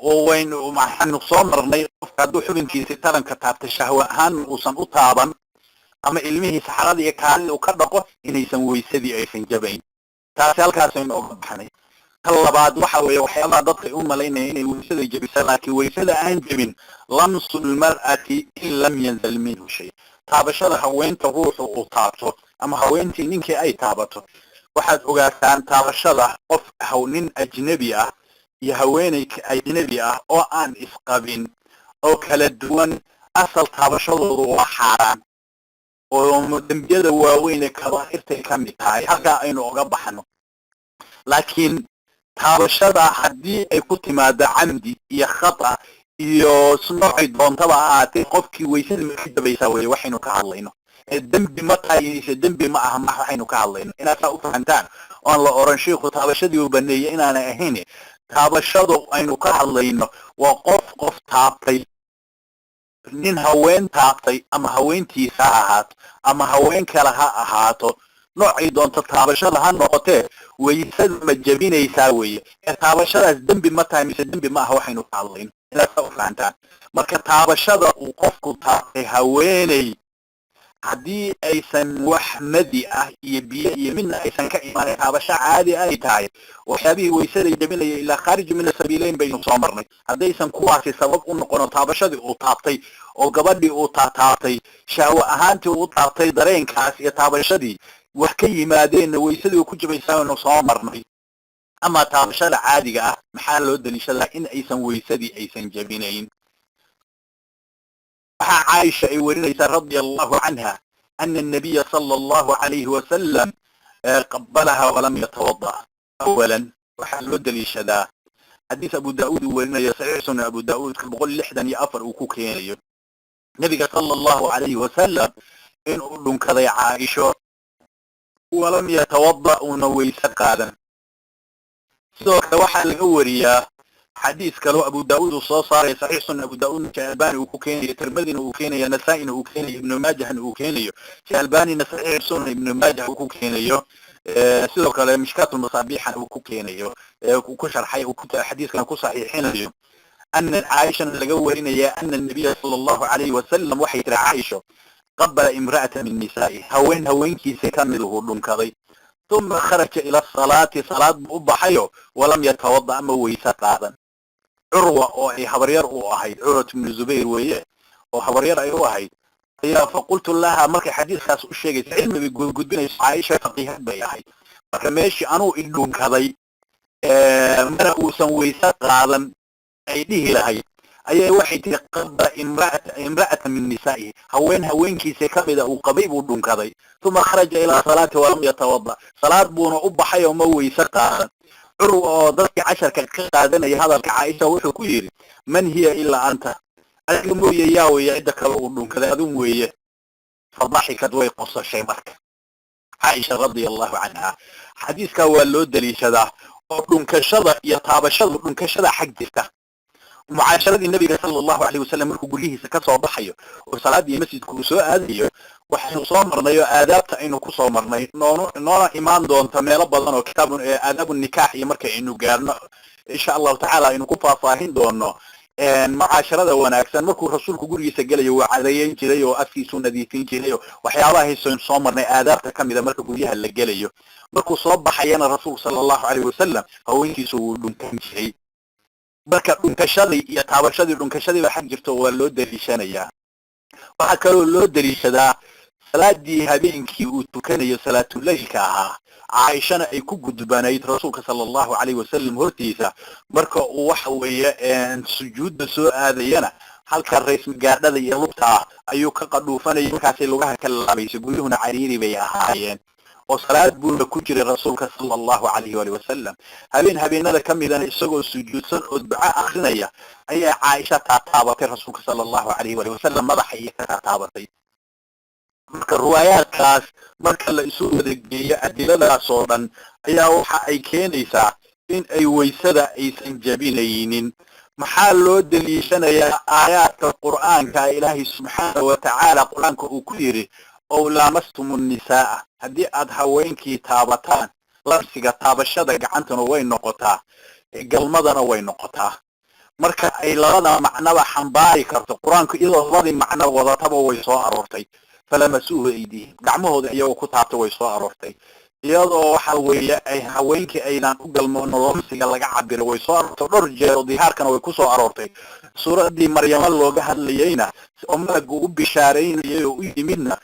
S1: oo waynu maxaanu soo marnay qofka hadduu xubinkiisa taranka taabta shahwa ahaan uusan u taaban ama ilmihiisa xarada iyo kaalida uu ka dhaqo inaysan weysadii aysan jabayn taasi halkaasaynu uga baxnay ta labaad waxa weeye waxyaabaha dadka u malaynaya inay weysada jabisa laakiin weysada aan jabin lamsul mar'ati in lam yanzal minhu shay taabashada haweenta ruuxu uu taabto ama haweentii ninkii ay taabato waxaad ogaataan taabashada qof nin ajnabi ah iyo haweeney ajnabi ah oo aan isqabin oo kala duwan asal taabashadoodu waa xaaraan oo dembiyada waaweyn ee kabaa'irtay ka mid tahay halkaa aynu oga baxno laakiin taabashada haddii ay ku timaado camdi iyo khata iyo noocay doontaba ahaatee qofkii weysada ma ka jabaysaa weye waxaynu ka hadlayno dembi ma tahay dembi ma aha waxaynu ka hadlayno inaad saa u fahantaan oon la oran sheikhu taabashadii uu baneeyey inaanay ahayn taabashadu aynu ka hadlayno waa qof taabtay nin haween taabtay ama haweentiisa ha ahaato ama haween kale ha ahaato noocay doonto taabashada ha noqotee weysada ma jabinaysaa weye taabashadaas dembi ma tahay mise dembi ma aha waxaynu ka hadlayno inaad saa u fahantaan marka taabashada uu qofku taabtay haweeney haddii aysan wax madi ah iyo biyo iyo midna aysan ka imaanay taabasho caadi ay tahay waxyaabihii weysada jabinaya ilaa khaarij min asabiileyn baynu soo marnay haddaysan kuwaasi sabab u noqono taabashadii uu taabtay oo gabadhii uu taabtay shahwo ahaantii uu taabtay dareenkaas iyo taabashadii wax ka yimaadeenna weysadii uu ku jabaysaa aynu soo marnay ama taabashada caadiga ah maxaa loo daliishadaa in aysan weysadii aysan jabinayn عائشة ورنيسة رضي الله عنها أن النبي صلى الله عليه وسلم قبلها ولم يتوضأ أولا وحلو دليشدا حديث أبو داود ورنيسة سعيسون أبو داود بقول لحدا يأفر وكوكينيو النبي صلى الله عليه وسلم إن أولون كذا عائشة ولم يتوضأ ونويس قادا سوك وحل أوريا حديث كلو أبو داود وصار صحيح سنة أبو داود شعباني وكوكيني ترمذي وكوكيني نسائي وكوكيني ابن ماجه وكوكيني شعباني نسائي سنة ابن ماجه وكوكيني سيدو كلا مشكات المصابيح وكوكيني وكشر حي حديث كان صحيحين أن عائشة لقورين يا أن النبي صلى الله عليه وسلم وحي عائشة قبل امرأة من نسائه هوين كي سيكمله لهم كذي ثم خرج إلى الصلاة صلاة بحيو ولم يتوضأ أما ويسات هذا عروة أو أي حبرير أو أحد عروة من الزبير ويه أو حبرير أي واحد فقلت لها مركي حديث خاص الشيء علم بيقول قد بنا عائشة فقيها بياحي فكماشي أنو إلون كذي مرأة ويسات هذا أيديه لهي أي واحد قبل امرأة من نسائه هوين كيسي كبدا وقبيب ودون كذي ثم خرج إلى صلاة ولم يتوضأ صلاة بونا أبحى يوموي سقاها عروة ذلك 10 كقادنا هذا عائشة وحكويري من هي إلا أنت أجمو ياوي يعدك ودون كذا أدوم ويه فضحكت ويقص الشيء مرك عائشة رضي الله عنها حديث كوالو دليش ذا ودون كشذا يطاب شذا ودون كشذا حق جفته معاشرة النبي صلى الله عليه وسلم مركو قوليه سكسو ضحيه وصلاة مسجد كوسو آذيه وحين صامرنا آدابت إنه كسو مرنا نورا إيمان دون تميلا بضان وكتاب آداب النكاح يمركا إنه قارنا إن شاء الله تعالى إنه كفا فاهين دونه معاشرة وناكسان مركو رسولك قوليه سجليه وعليين جليه وأفيسو نذيثين جليه وحيالله يسون صامرنا آدابت كم إذا مركو قوليها اللي جليه مركو صبح حيانا الرسول صلى الله عليه وسلم هو إنكسو لون كم شيء marka dhunkashadii iyo taabashadii dhunkashadii waxa jirto waa loo daliishanayaa waxa kale oo loo daliishadaa salaadii habeenkii uu tukanayo salaatul leylka ahaa Aisha ay ku gudbanayd rasuulka sallallahu alayhi wasallam hortiisa marka uu waxa weeye sujuudda soo aadayana halka raysmi gaadhada iyo lugta ayuu ka qadhuufanayay markaas lugaha ka laabayso gulihuna cariiri bay ahaayeen وصلاة بونا كجري رسولك صلى الله عليه وسلم هبين هذا كم إذا إسقوا السجود سن أتبع أخرنيا أي عائشة تعتابت رسولك صلى الله عليه وسلم ماذا حيك تعتابتي مرك الروايات كاس مرك الإسود الدقيقة أدلة صورا أي أوحى أي كنيسة إن أي ويسدة أي سنجبينين محل دليشنا يا آيات القرآن كإله سبحانه وتعالى قرآن كأكيري أو لامستم النساء هدي أدهوينكي تابتان لمسيقى تابشادة قعنتنا وين نقطة قلمدنا وين نقطة مركا أي لغدا معنى حنباري كرت القرآن إذا لغدا معنى وضطبه ويسوء أرورتي فلمسوه إيديه قعمه ذي أيوه كتابته ويسوء أرورتي iyadoo waxa weeye ay haweenkii aynan u galmoono lomsiga laga cabiro way soo arortay dhowr jeer oo dihaarkana way ku soo aroortay suuradii maryama looga hadlayayna malagu u bishaaraynayay oo u yimidna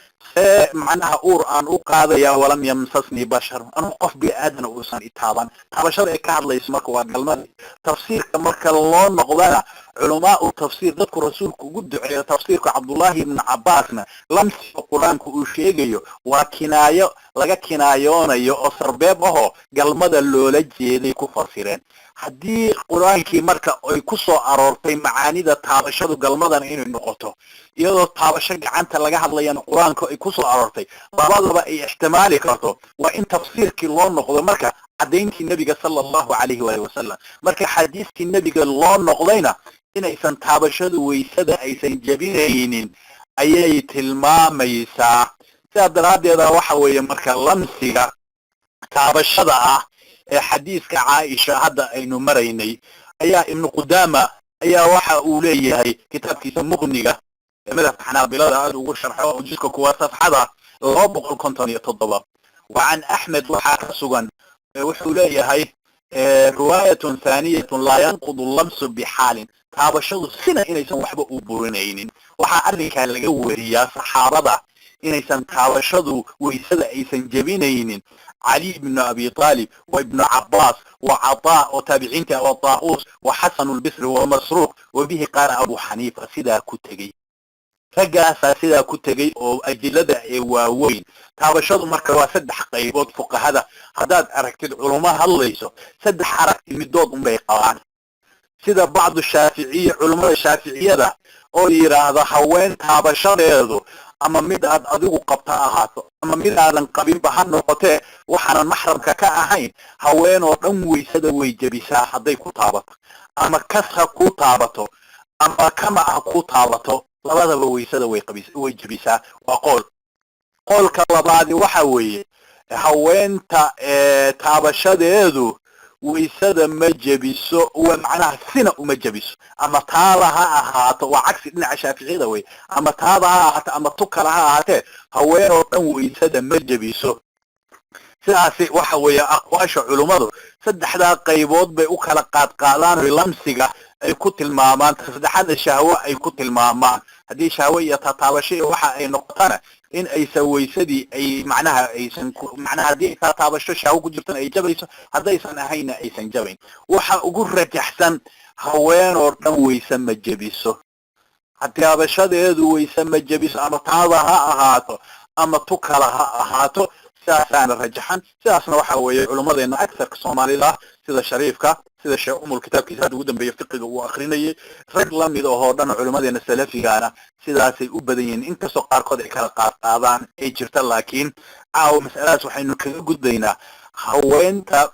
S1: macnaha uur aan u qaadaya walam yamsasni bashar anu qof bini'aadana uusan itaaban taabashada ay ka hadlayso marka waa galmadii tafsiirka marka loo noqdana culamaau tafsiir dadku rasuulku ugu duceeyo tafsiirka cabdullaahi ibn cabbaasna lamsiga qur-aanku uu sheegayo waa kinaayo laga kinaayoonayo oo sarbeeb ahoo galmada loola jeeday ku fasireen haddii qur-aankii marka ay ku soo aroortay macaanida taabashadu galmadan inay noqoto iyadoo taabasho gacanta laga hadlayana qur-aanku ay ku soo aroortay labadaba ay ixtimaali karto waa in tafsiirkii loo noqdo marka caddayntii nebiga sala allahu calayhi waali wasalam marka xadiiskii nebiga loo noqdayna inaysan taabashadu weysada aysan jebinaynin ayay tilmaamaysaa sidaa daraaddeeda waxa weeye marka lamsiga taabashada ah ee xadiiska caaisha hadda aynu maraynay ayaa ibnu qudaama ayaa waxa uu leeyahay kitaabkiisa muqniga ee madhabka xanaabilada aad ugu sharxo oo jiska kuwa safxada 257 وعن أحمد وحاك سجن وحولي هاي رواية ثانية لا ينقض اللمس بحال تابشض سنة إنيسان وحبا أبورنين وحا أرنكا لقوريا صحابة إنيسان تابشض ويسد إيسان جبينين علي بن أبي طالب وابن عباس وعطاء وتابعين وطاؤوس وحسن البصر ومسروق وبه قال أبو حنيفة سيدا كتغي raggaasa sidaa ku tegey oo ajilada ee waaweyn taabashadu marka waa saddex qaybood fuqahada haddaad aragtid culamo hadlayso saddex aragti midood unbay qabaan sida bacdu shaaficiya culamada shaaficiyada oo yidhaahda haween taabashadeedu ama mid aad adigu qabta ahaato ama mid aadan qabinba ha noqotee waxaanan maxramka ka ahayn haween oo dhan weysada way jebisaa hadday ku taabato ama kas ha ku taabato ama kama ha ku taabato labadaba weysada way jebisaa waa qolka labaad waxa weeye haweenta taabashadeedu weysada ma jebiso waa macnaha sina uma jebiso ama taada ha ahaato waa cagsi dhinaca shaaficiyada way ama taada ha ahaato ama tukala ha ahaatee haween oo dhan weysada ma jebiso sidaasi waxa weeye aqwaasha culimmadu saddexdaa qaybood bay u kala qaadqaadaan lamsiga ay ku tilmaamaan saddexda shahwo ay ku tilmaamaan haddii shahwo iyo taabasho waxa ay noqotana in aysan weysadii ay macnaha aysan macnaha haddii taabasho shahwo ku jirtana ay jabayso haddaysan ahayna aysan jabayn waxa ugu rajaxsan haween oo dhan weysa ma jebiso taabashadeedu weysa ma jebiso ama taada ha ahaato ama tukala ha ahaato sidaasana rajaxan sidaasna waxa weeye culimadeena aksarka Soomaalida sida shariifka sida sheekh umul kitaabkiisa ugu dambeeyay fiqiga uu akhrinayay rag la mid oo dhan culimadeena salafigaana sidaasay u badan yihiin inkastoo qaarkood ay kala qaadaan ay jirta laakiin mas'alaas waxaynu kaga gudbaynaa haweenta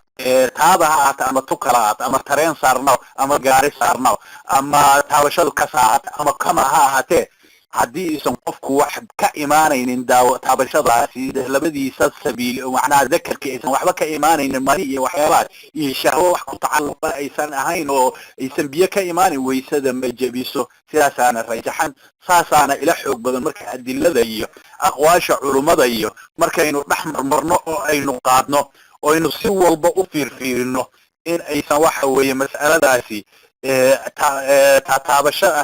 S1: taada ha ahaato ama tukala ha ahaato ama tareen saarnaw ama gaari saarnaw ama taabashadu ka saacad ama kama ha ahaatee haddii isan qofku wax ka imaanaynin taabashadaasi labadiisa sabiil macnaha dakarka aysan waxba ka imaanaynin mari iyo waxyaalaha iyo shahwo wax ku tacalluqa aysan ahayn oo aysan biyo ka imaanin weysada ma jebiso sidaasaana rajaxan saasaana ila xoog badan marka adilada iyo aqwaasha culimada iyo markaynu dhex marmarno oo aynu qaadno oo aynu si walba u fiirfiirino in aysan waxa weeye mas'aladaasi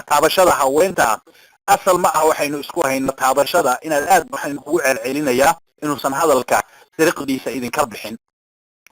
S1: taabashada haweenta asal ma ah waxaynu isku hayno taabashada inaad aad waxaynu kugu celcelinayaa inuusan hadalka sariqdiisa idinka bixin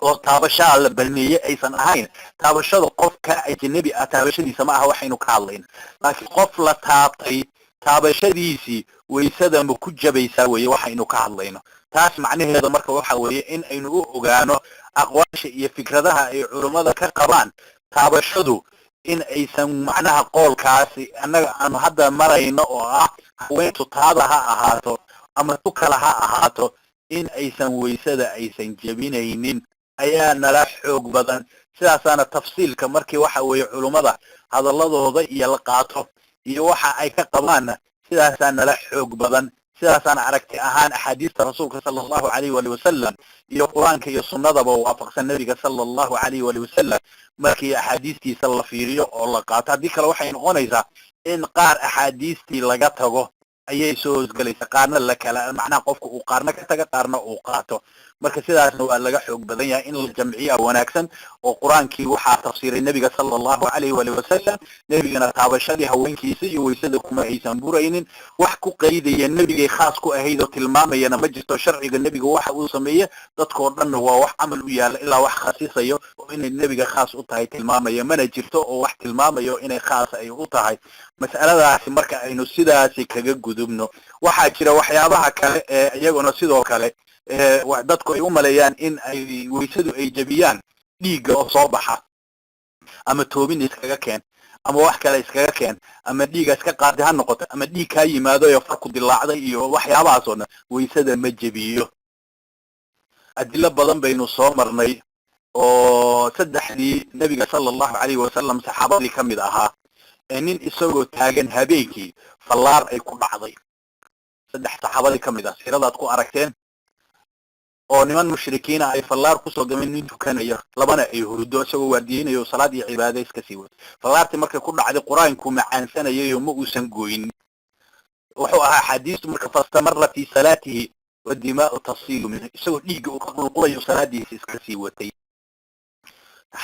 S1: oo taabashada la baneeyay aysan ahayn taabashada qofka ajnabi ah taabashadiisa ma aha waxaynu ka hadlayno laakiin qof la taabtay taabashadiisii weysada ma ku jabaysaa weeye waxaynu ka hadlayno taas macnaheedu marka waxa weeye in aynu u ogaano aqwaasha iyo fikradaha ay culimada ka qabaan taabashadu in aysan macnaha qoolkaasi annaga aanu hadda marayno oo ah haweentu taada ha ahaato ama tukala ha ahaato in aysan weysada aysan jebinaynin ayaa nala xoog badan sidaasaana tafsiilka markii waxa weeye culimmada hadalladooda iyo la qaato iyo waxa ay ka qabaanna sidaasaa nala xoog badan sidaasaan aragti ahaan axaadiista rasuulka sala allahu calayhi waali wasalam iyo qur-aanka iyo sunnadaba waafaqsan nebiga sala allahu calayhi waali wasalam markii axaadiistiisa la fiiriyo oo la qaato haddii kale waxay noqonaysaa in qaar axaadiistii laga tago ayay soo hosgelaysa qaarna la kala macnaha qofka uu qaarna ka taga qaarna uu qaato marka sidaasna waa laga xoog badan yahay in la jamciya wanaagsan oo quraankii waxaa tafsiiray nabiga sallallahu alayhi wa sallam nabigana taabashadii haweenkiisa iyo weysada kuma aysan buraynin wax ku qeydaya nabigay khaas ku ahayd oo tilmaamayana ma jirto sharciga nabiga waxa uu sameeyay dadkoo dhan waa wax amal u yaala ilaa wax khasiisayo oo inay nabiga khaas u tahay tilmaamaya mana jirto oo wax tilmaamayo inay khaas ay u tahay mas'aladaasi marka aynu sidaasi kaga gudubno waxaa jira waxyaabaha kale ee iyaguna sidoo kale dadku ay u maleeyaan in ay weysadu ay jabiyaan dhiigga oo soo baxa ama toobin iskaga keen ama wax kale iskaga keen ama dhiiga iska qaadi ha noqoto ama dhiig ka yimaado iyo farku dilaacday iyo waxyaabahaas oo dhan weysada ma jabiyo adilo badan baynu soo marnay oo saddexdii nabiga sallallahu alayhi wa sallam saxaabadii ka mid ahaa nin isagoo taagan habeenkii fallaar ay ku dhacday saddex saxaabadii ka mid ah siiradaad ku aragteen oo niman mushrikiina ay fallaar kusoo gameen nin tukanayo labana ay hurdo isagoo waardiyeynayo salaad iyo cibaado iska sii wada fallaartii markay ku dhacday quraanku macaansanayay oo ma uusan gooyin wuxuu ahaa xadiistu marka fastamarra fi salaatihi wa dimaa'u tasiilu minhu isagoo dhiigga uu ka qulqulayo salaadiisa iska sii watay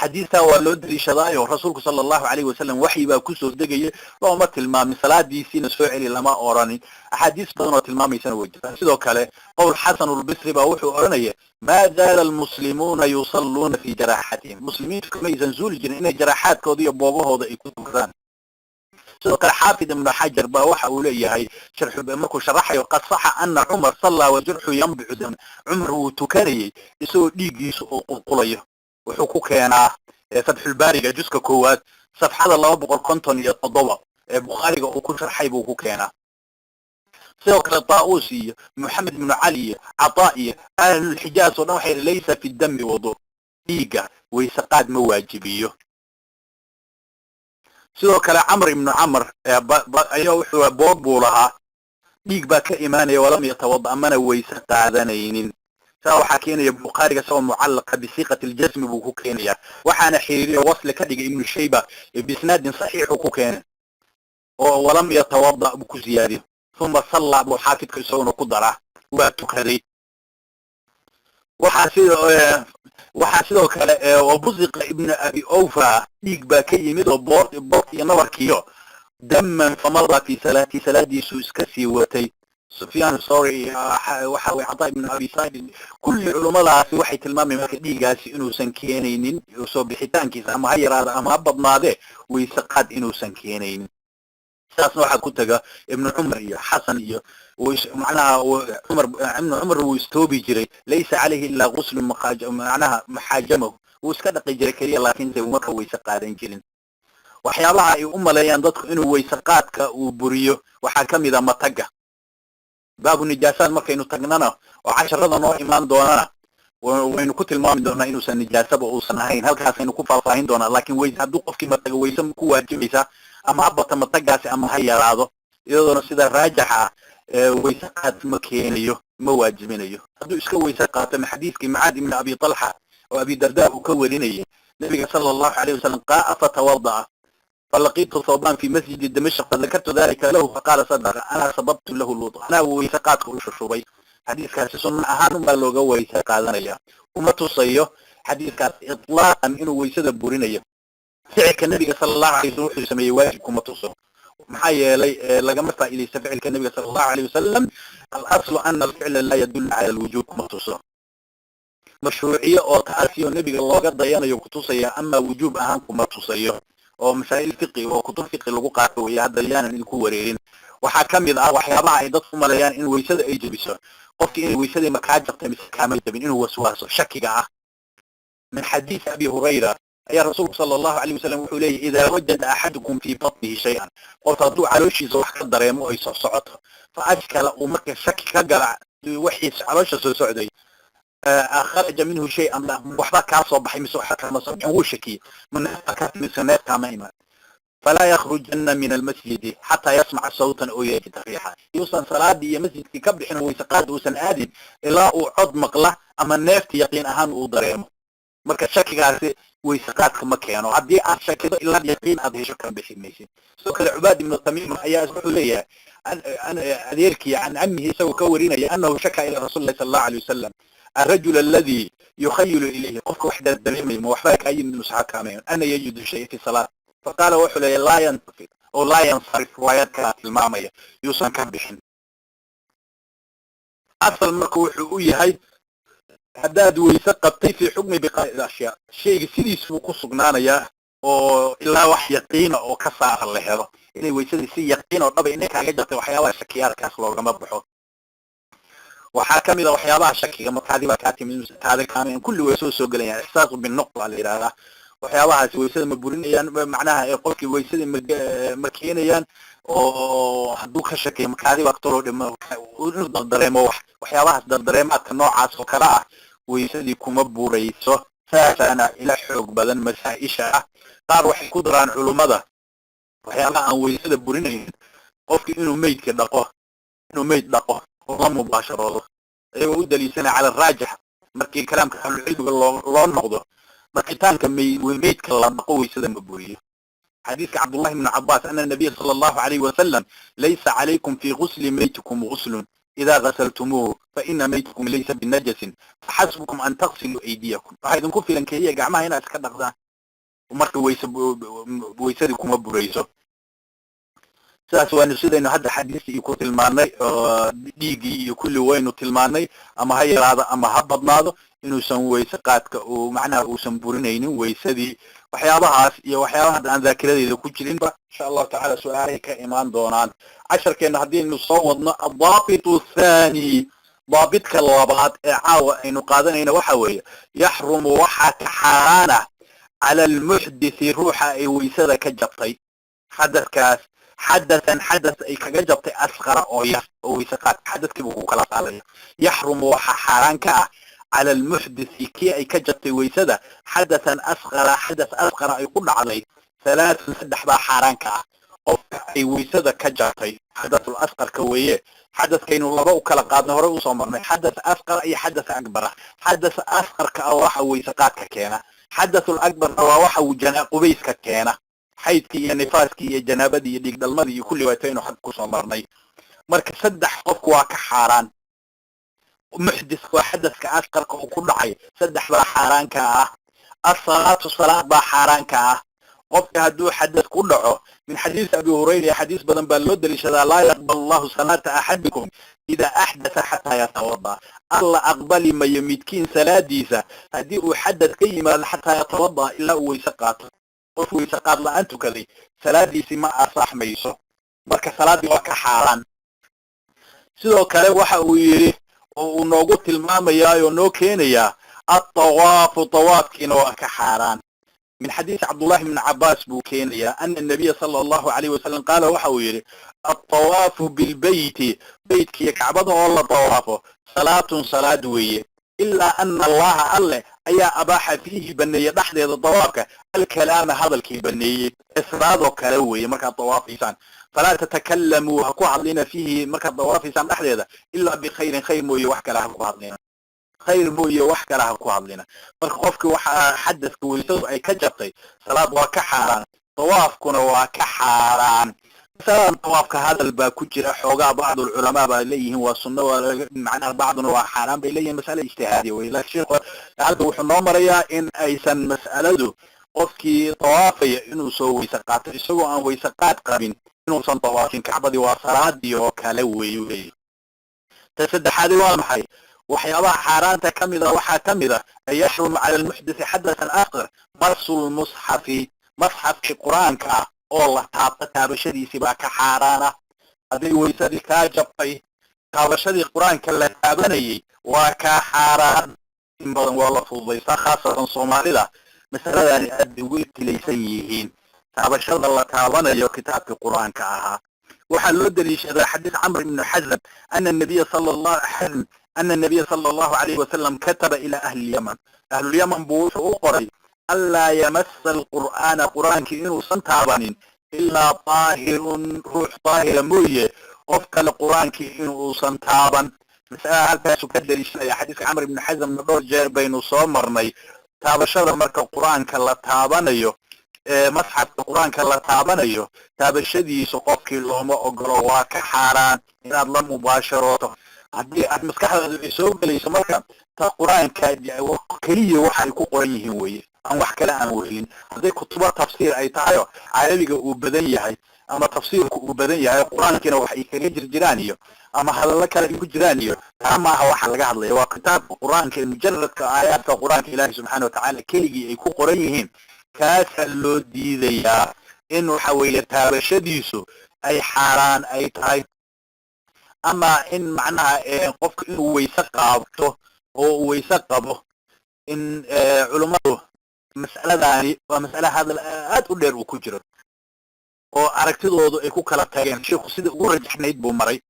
S1: xadiistaa waa loo daliishadaayo rasuulku sallallahu alayhi wa sallam waxyi baa kusoo degaya looma tilmaamin salaadiisiina soo celi lama oranin axaadiis badan oo tilmaamaysana way jiraan sidoo kale qowl xasan albisri baa wuxuu oranaya ma zaala almuslimuuna yusalluuna fi jaraaxatihim muslimiintu kama aysan zuuli jirin inay jaraaxaadkooda iyo boogahooda ay ku tukadaan sidoo kale xaafid ibn xajar baa waxa uu leeyahay markuu sharaxayo qad saxa ana cumar sallaa wa jurxu yanbicu dam cumar wuu tukanayay isagoo dhiiggiisu uu qulqulayo wuxuu ku keenaa fatxulbaariga juska koowaad safxada 257 ee bukhaariga uu ku sharxay buu ku keenaa sidoo kale taa'uus iyo moxamed ibnu cali iyo cataa iyo ahlulxijaaz oo dhan waxay laysa fi dami wado dhiigga wayse qaad ma waajibiyo sidoo kale camr ibnu camr ayaa wuxuu boog buu lahaa dhiig baa ka imaanaya walam yatawada mana wayse qaadanaynin saa waxaa keenaya bukhaariga isagoo mucallaqa bisiiqati aljasmi buu ku keenaya waxaana xiriiriyo wasli ka dhigay ibnu shayba bisnaadin saxiixu ku keenay oo walam yatawada buu ku ziyaadiyo uma sallaa buu xaafidka isaguna ku daraa waa tukaday waxaa sidoo kale wabusiqa ibnu abi awfa dhiig baa ka yimid oo boort iyo nabarkiyo daman famada fi salaadiisu iska sii watay سفيان الثوري وحاوي عطاء بن أبي سعيد كل علماء waxay tilmaameen marka dhiigaasi inuusan keenaynin soo bixitaankiisa ama hayraada ama badnaade wayse qaad inuusan keenaynin saasna waxa ku taga ibn umar iyo hasan iyo macnaha umar wuu istoobi jiray laysa alayhi illa ghusl macnaha mahajamahu wuu iska dhaqi jiray kaliya laakiin marka wayse qaadan jirin waxyaabaha ay u maleeyaan dadku inuu wayse qaadka uu buriyo waxa kamid ah mataga baabu nijaasaad markaynu tagnana oo casharada noo imaan doonana waynu ku tilmaami doonaa inuusan nijaasaba uusan ahayn halkaasaynu ku faahfaahin doonaa laakiin wayse hadduu qofkii mataga wayse ku waajibaysa ama habata matagaasi ama ha yaraado iyadoona sida raajaxa wayse qaad ma keenayo ma waajibinayo hadduu iska wayse qaato xadiiskii macaad ibn abi talxa oo abi dardaa uu ka warinayay nabiga sallallahu alayhi wasallam qaa fatawada'a فلقيت ثوبان في مسجد دمشق فذكرت ذلك له فقال صدق انا سببت له الوضوء انا ويسقات وشربي حديث كان سنن اهان ما لوغا ويسا قادنيا وما تصيو حديث كان اطلاقا انه ويسد بورينيا فعل النبي صلى الله عليه وسلم سمي واجب كما تصو maxaa yeelay lagama faa'iideysto ficilka nabiga sallallahu alayhi wasallam al-aslu anna al-fi'la la yadullu ala al-wujub kama tuso mashruuciyo oo taasiyo nabiga looga dayanayo ku tusaya ama wujub ahaan kuma tusayo oo masaa'il fiqi oo kutub fiqi lagu qaato way hadda yaanan idinku wareerin waxaa kamid ah waxyaabaha ay dadku maleeyaan in weysada ay jabiso qofkii in weysada markaa jabtay mise kaamil jabin inuu waswaaso shakiga ah min xadiis abi hurayra ayaa rasuulku sallallahu alayhi wasallam wuxuu leeyahay idha wajada ahadukum fi batnihi shay'an qof hadduu calooshiisa wax ka dareemo ay soo socoto fa ajkala uu marka shaki ka gala wixii caloosha soo socday خرج منه شيء أم لا وحبا كاسو بحي مسو حتى مصر هو شكي من أكاد مسنات كاميما فلا يخرجن من المسجد حتى يسمع صوتا أو يجد ريحا يوصل صلاة دي مسجد في كبر حين ويسقاد وسن آدم إلا أعد مقلة أما النفط يقين أهان وضريم مركز شكي قاسي ويسقات ما كانوا عدي عشان كده إلا يقين هذا شو كان بحميسي سو كان عباد بن التميم أيا أسمعوا لي أنا أذيركي عن عمه سوى كورينا لأنه شكى إلى رسول الله صلى الله عليه وسلم الرجل الذي يخيل إليه قف وحدة الدليل موحدك أي من نسعى كامين أنا يجد شيء في صلاة فقال وحلي لا ينتفض أو لا ينصرف ويذكر المعمية يوصن كبحن أصل مركوحي هاي هداد ويسقطي في حكم بقاء الأشياء شيء سيديس وقصقنانا يا oo ilaa wax yaqiin oo ka saar la helo inay weysada si yaqiin oo dhab inay kaaga jirto waxyaabaha shakiyaadkaas loogama baxo waxaa kamid ah waxyaabaha shakiga markaadiba ka timid taada kaamin kulli way soo galayaan ihsaas bin nuqta la yiraahdaa waxyaabahaas weysada ma burinayaan macnaha ay qofkii weysada ma keenayaan oo hadduu ka shakiyo markaadiba toro dhimo uu dareemo waxyaabahaas dareemaadka noocaas oo kala ah weysadii kuma burayso saasana ila xoog badan masaa'isha qaar waxay ku daraan culimada waxyaabaha aan weysada burinayn qofkii inuu meydka dhaqo oo la mubaasharoodo ayuu u daliisana cala raajix markii kalaamka xulciidga loo noqdo markitaanka meydka la dhaqo weysada ma buriyo حديث عبد الله بن عباس أن النبي صلى الله عليه وسلم ليس عليكم في غسل ميتكم غسل إذا غسلتموه فإن ميتكم ليس بالنجس فحسبكم أن تغسلوا أيديكم فهذا نكون في لنكية جماعة هنا أسكت أخذان ومرك ويسدكم أبريسو سأسوأ نسيد إنه هذا حديث يكون تلماني ديجي يكون وينه تلماني أما هي هذا أما هبضنا هذا إنه سنوي سقاتك ومعناه وسنبورنين ويسدي وحيابها عن ذاكرة إذا كنت لنبا إن شاء الله تعالى سؤالي كإيمان دونان 10 كان هدين نصوضنا الضابط الثاني ضابط كاللابات إعاوة إنه قادنا إنه وحوي يحرم وحك حرانة على المحدث روح ويسد كجبطي حدث كاس حدث أي كجبطي أصغر أو يسقات حدث كبه كلا عليه يحرم وحك حرانك على المحدث كي أي كجبطي ويسد حدث أصغر يقول عليه 3 سدح با حرانك أي ويسد كجبطي حدث الأصغر كويه حدث كينو لبا وكلا قادنا هره وسو مرنay حدث أصغر أي حدث أكبر حدث أصغر كأوحا ويسقاتك كينا حدث الأكبر أوحا وجناء قبيسك كينا حيث كي نفاسكي جنابدي ديك دلمدي كل وقتين وحد كسو مرنay marka saddex qofku waa ka xaraan محدث وحدث كأصغر كل عي saddex baa xaraanka ah الصلاة صلاة baa xaraanka ah قفك هدو حدث كله من حديث أبي هريرة حديث بدن باللود لشذا لا يقبل الله صلاة أحدكم إذا أحدث حتى يتوضأ الله أقبل ما يميتكين سلاديسة هدي حدث كيما حتى يتوضأ إلا هو يسقط قف يسقط لا أنتو كذي سلاديسي ما أصح ميسو مركا سلادي وكا حاران سيدو كالي وحا ويري ونوغو تلماميا ونو كينيا الطواف طواف كينو وكا حاران من حديث عبد الله بن عباس بوكينيا أن النبي صلى الله عليه وسلم قال وحويري الطواف بالبيت بيتك يكعبده والله طوافه صلاة ويه إلا أن الله أي أباح فيه بنية نحن طوافك الكلام هذا الكي بنية إسراده كلوي مركا طواف إنسان فلا تتكلموا هكو عضلين فيه مركا طواف إنسان نحن إلا بخير موي وحكا له هكو عضلين خير موي وحكا له هكو عضلين فالخوفك حدثك ويسوء أي كجبتي صلاة وكحاران طوافكنا وكحاران مثلا طوافك هذا الباكوجر حوغا بعض العلماء بإليهم والسنة معنى بعضنا وحرام بإليهم مسألة اجتهادية وإلا الشيخ هذا وحنا مريا إن أيسان مسألة قفكي طوافي إنه سوى سقاط سوى أن ويسقاط قبين إنه سن طوافين كعبدي وصلاة دي وكالوي تسد حادي وامحي وحيابا حاران تكمل وحاكمل أن يحرم على المحدث حدثا آخر مص المصحف مصحف القرآن كا والله تابشدي سباك حارانا هذه ويسدي كاجبطي تابشدي القرآن كلا تابني وكا حاران إن بدن والله فوضيسا خاصة صومالي مثلا يعني أدويت ليسيهين تابشد الله تابني وكتاب القرآن كاها وحلو دليش هذا حديث عمرو بن حزم أن النبي صلى الله عليه وسلم كتب إلى أهل اليمن أهل اليمن بوش أقري ألا يمس قرآن كإنه سنتابن إلا طاهر روح طاهر موية وفق القرآن كإنه سنتابن مسألة هل تاسو كدريش يا حديث عمرو بن حزم نظر جار بين صومرني taabashada marka quraanka la taabanayo masxafka quraanka la taabanayo taabashadiisa qofkii looma ogolo waa ka xaaraan inaad la mubaasharooto haddii aad maskaxdaada ay soo gelayso marka ta quraanka kaliya waxay ku qoran yihiin weeye aan wax kale aan weelin hadday kutuba tafsiir ay tahay carabiga uu badan yahay ama tafsiirku uu badan yahay quraankina wax ay kaga jirjiraan iyo ama hadallo kale ay ku jiraan iyo maaha waxa laga hadlayo waa kitaabka quraanka mujarradka aayaadka quraanka ilaahay subxaanahu wa ta'aala keligii ay ku qoran yihiin kaasa loo diidayaa in waxa weeye taabashadiisu ay xaaraan ay tahay ama in macnaha qofka inuu weyse qaabto oo uu weyse qabo in culimadu mas'aladani waa mas'ala hadal aad u dheer uu ku jiro oo aragtidoodu ay ku kala tageen sheekhu sida ugu rajaxnayd buu maray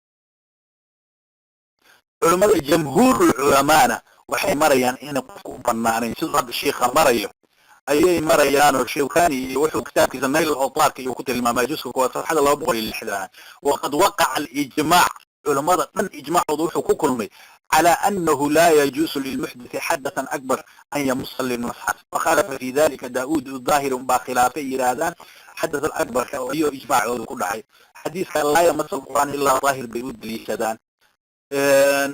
S1: culimada jamhuurul culamaana waxay marayaan in qofku u banaanayn sidoo hadda sheekha marayo ayay marayaan oo sheekani iyo wuxuu kitaabkiisa Nail al-Awtar iyo ku tilmaamay juska koowaad safxada 260 waqad waqa'a al-ijma' culimada dhan ijmacoodu wuxuu ku kulmay على أنه لا يجوز للمحدث حدثا أكبر أن يمص للمصحف وخالف في ذلك داود الظاهر بخلافه إرادان حدث الأكبر كأيه إجماع وكل حي حديث كان لا يمص القرآن إلا ظاهر بيود ليشدان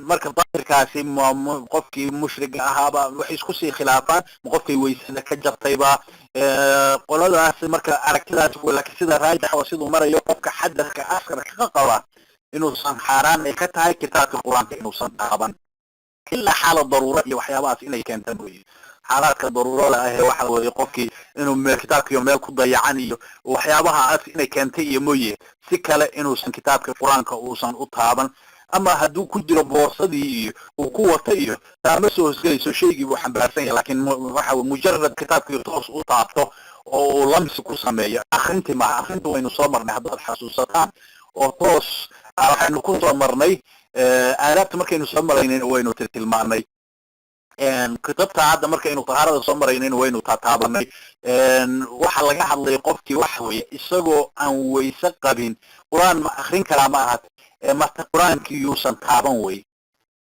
S1: marka daahirkaasi qofkii mushriga ahaaba waxay isku sii khilaafaan qofkii weysada ka jartayba qoladaas marka aragtidaas laakiin sida raajix oo sidoo marayo qofka xadadka asgar ka qaba inuusan xaaraan ay ka tahay kitaabka quraanka inuusan taaban illa xaalad daruuro iyo waxyaabahaas inay keentaan weeye xaaladka daruurada ah waxa weeye qofkii inuu kitaabka iyo meel ku dayacan iyo waxyaabahaas inay keentay iyo mooye si kale inuusan kitaabka quraanka uusan u taaban ama hadduu ku jiro boorsadii iyo uu ku wato iyo taama soo hosgelayso shaygii buu xambaarsan yahay laakiin waxa mujarrad kitaabkii toos u taabto oo uu lamsi ku sameeyo akhrintii ma akhrintu waynu soo marnay haddaad xasuusataan oo toos waxaynu ku soo marnay aadaabta markaynu soo maraynay waynu tilmaanay kitabta hadda markaynu tahaarada soo maraynay waynu taabanay waxa laga hadlay qofkii waxa weeye isagoo aan weyse qabin quraan ma akhrin karaa ma aha marka quraankii yuusan taaban way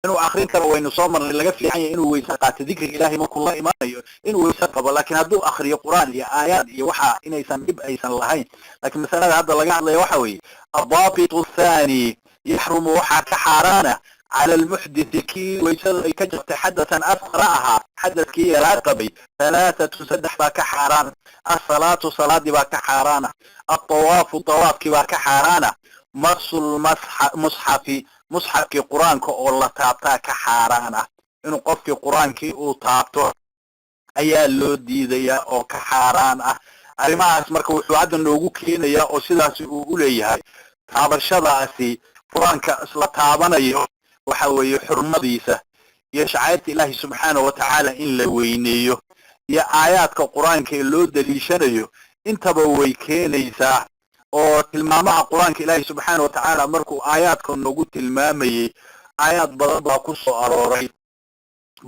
S1: inuu akhrin karo waynu soo marnay laga fiican yahay inuu weyse qaato dikriga ilaahay markuu la imaanayo inuu weyse qabo laakiin hadduu akhriyo quraan iyo aayaad iyo waxa inaysan dib aysan lahayn laakiin masalada hadda laga hadlayo waxa weeye الضابط الثاني يحرم وحا حارانا على المحدث كي ويسد اي كجرت حدثا اصرعها حدث كي راقبي 3 سدح باك حاران الصلاة صلاة باك حارانا الطواف طواف كي باك حارانا مص مصحف كي قرآن كو الله تابتا كحارانا انو قف كي قرآن كي او تابتو ايا لو ديديا او كحارانا arrimahaas marka wuxuu hadda noogu keenayaa oo sidaas uu u leeyahay taabashadaasi quraanka isla taabanayo waxa weeye xurmadiisa iyo shacairta ilaahi subxaanahu wa ta'aala in la weyneeyo iyo aayaadka quraanka ee loo daliishanayo intaba way keenaysaa oo tilmaamaha quraanka ilaahi subxaanahu wa ta'aala markuu aayaadka noogu tilmaamayay aayaad badan baa ku soo arooray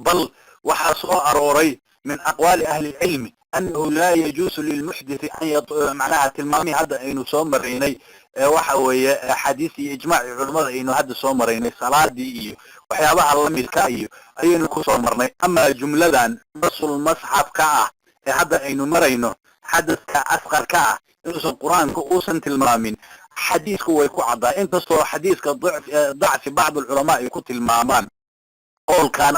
S1: bal waxaa soo arooray من أقوال أهل العلم أنه لا يجوز للمحدث أن معناها تلمامي هذا إنه صومريني وحوي حديث إجماع علماء إنه هذا صومريني صلاة دي وحيابها الله ملكاي أي إنه كصومرني أما جملة نص المصحف كا هذا إنه مرينه حدث كأصغر كا إنه القرآن كأوسن تلمامين حديث هو يكون عضا إنت صور حديث كضعف بعض العلماء يكون تلمامان قول كان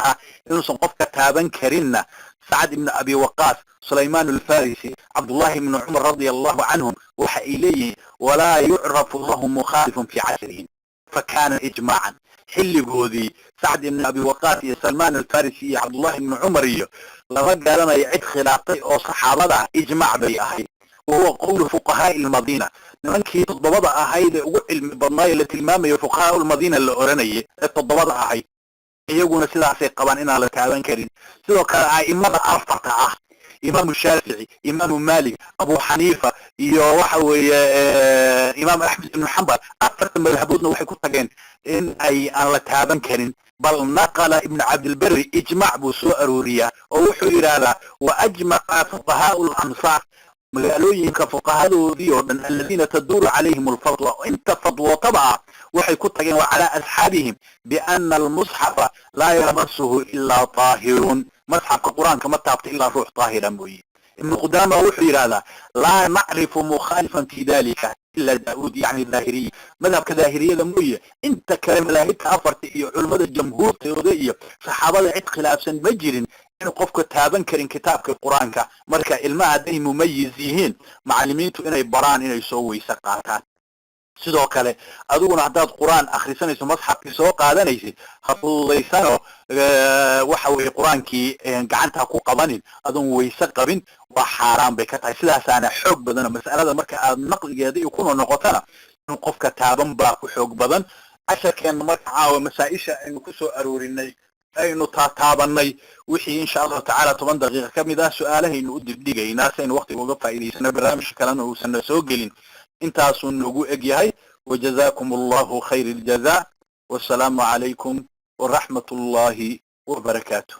S1: إنه صنقفك تابن كرنا سعد بن أبي وقاص سليمان الفارسي عبد الله بن عمر رضي الله عنهم وحإليه ولا يعرف الله مخالف في عصرهم فكان إجماعا حل جودي سعد بن أبي وقاص سلمان الفارسي عبد الله بن عمر لما قالنا يعد خلافي أو صحابة إجماع بيأهي وهو قول فقهاء المدينة نمكي تضبط أهي علم بالناي التي المامي فقهاء المدينة اللي أورانيه تضبط أهي iyaguna sidaasay qabaan inaan la taaban karin sidoo kale aimada afarta ah imaam Shaafici imaam Maalik Abu Hanifa iyo waxa weeye imaam Ahmad ibn Hanbal afarta madhaboodna waxay ku tageen in ay aan la taaban karin bal naqala ibn Abd al-Barr ijma' buu soo arooriya oo wuxuu yiraahdaa wa ajma'a fuqahaa al-amsar magaalooyinka fuqahadoodii oo dhan alladina taduru alayhim al-fatwa inta fadwa tabaa waxay ku tageen wa ala asxaabihim bi anna al-mushaf la yamassuhu illa tahirun مصحف القرآن كما تابت إلا روح طاهرة موي. ابن قدامة وحي هذا لا نعرف مخالفا في ذلك إلا داود يعني الظاهرية مذهب كظاهرية موية انت كلام لا كافرت علماء الجمهور تيودية صحابة عد خلاف سن مجر إنه قفك تابن كرين كتابك القرآن مركا ilmaha hadday mumayiz yihiin macallimiintu inay baraan inay soo weysa qaataan sidoo kale adiguna haddaad quraan akhrisanayso masxafkii soo qaadanaysid ha fududaysano waxa weeye quraankii gacanta ku qabanin adoon weyse qabin waa xaaraan bay ka tahay sidaasaana xoog badan mas'alada marka aad naqligeeda iyo kuna noqotana in qofka taaban baa ku xoog badan casharkeena marka caawa masaa'isha aynu ku soo aroorinay aynu taabanay wixii insha Allah ta'ala 10 daqiiqo kamid ah su'aalahaynu u dibdhigaynaa saynu waqtiga uga faa'iideysano barnaamij kalena uu san soo gelin intaasuu nagu eg yahay wajazaakumullahu khayril jazaa wasalaamu calaykum ورحمة الله وبركاته.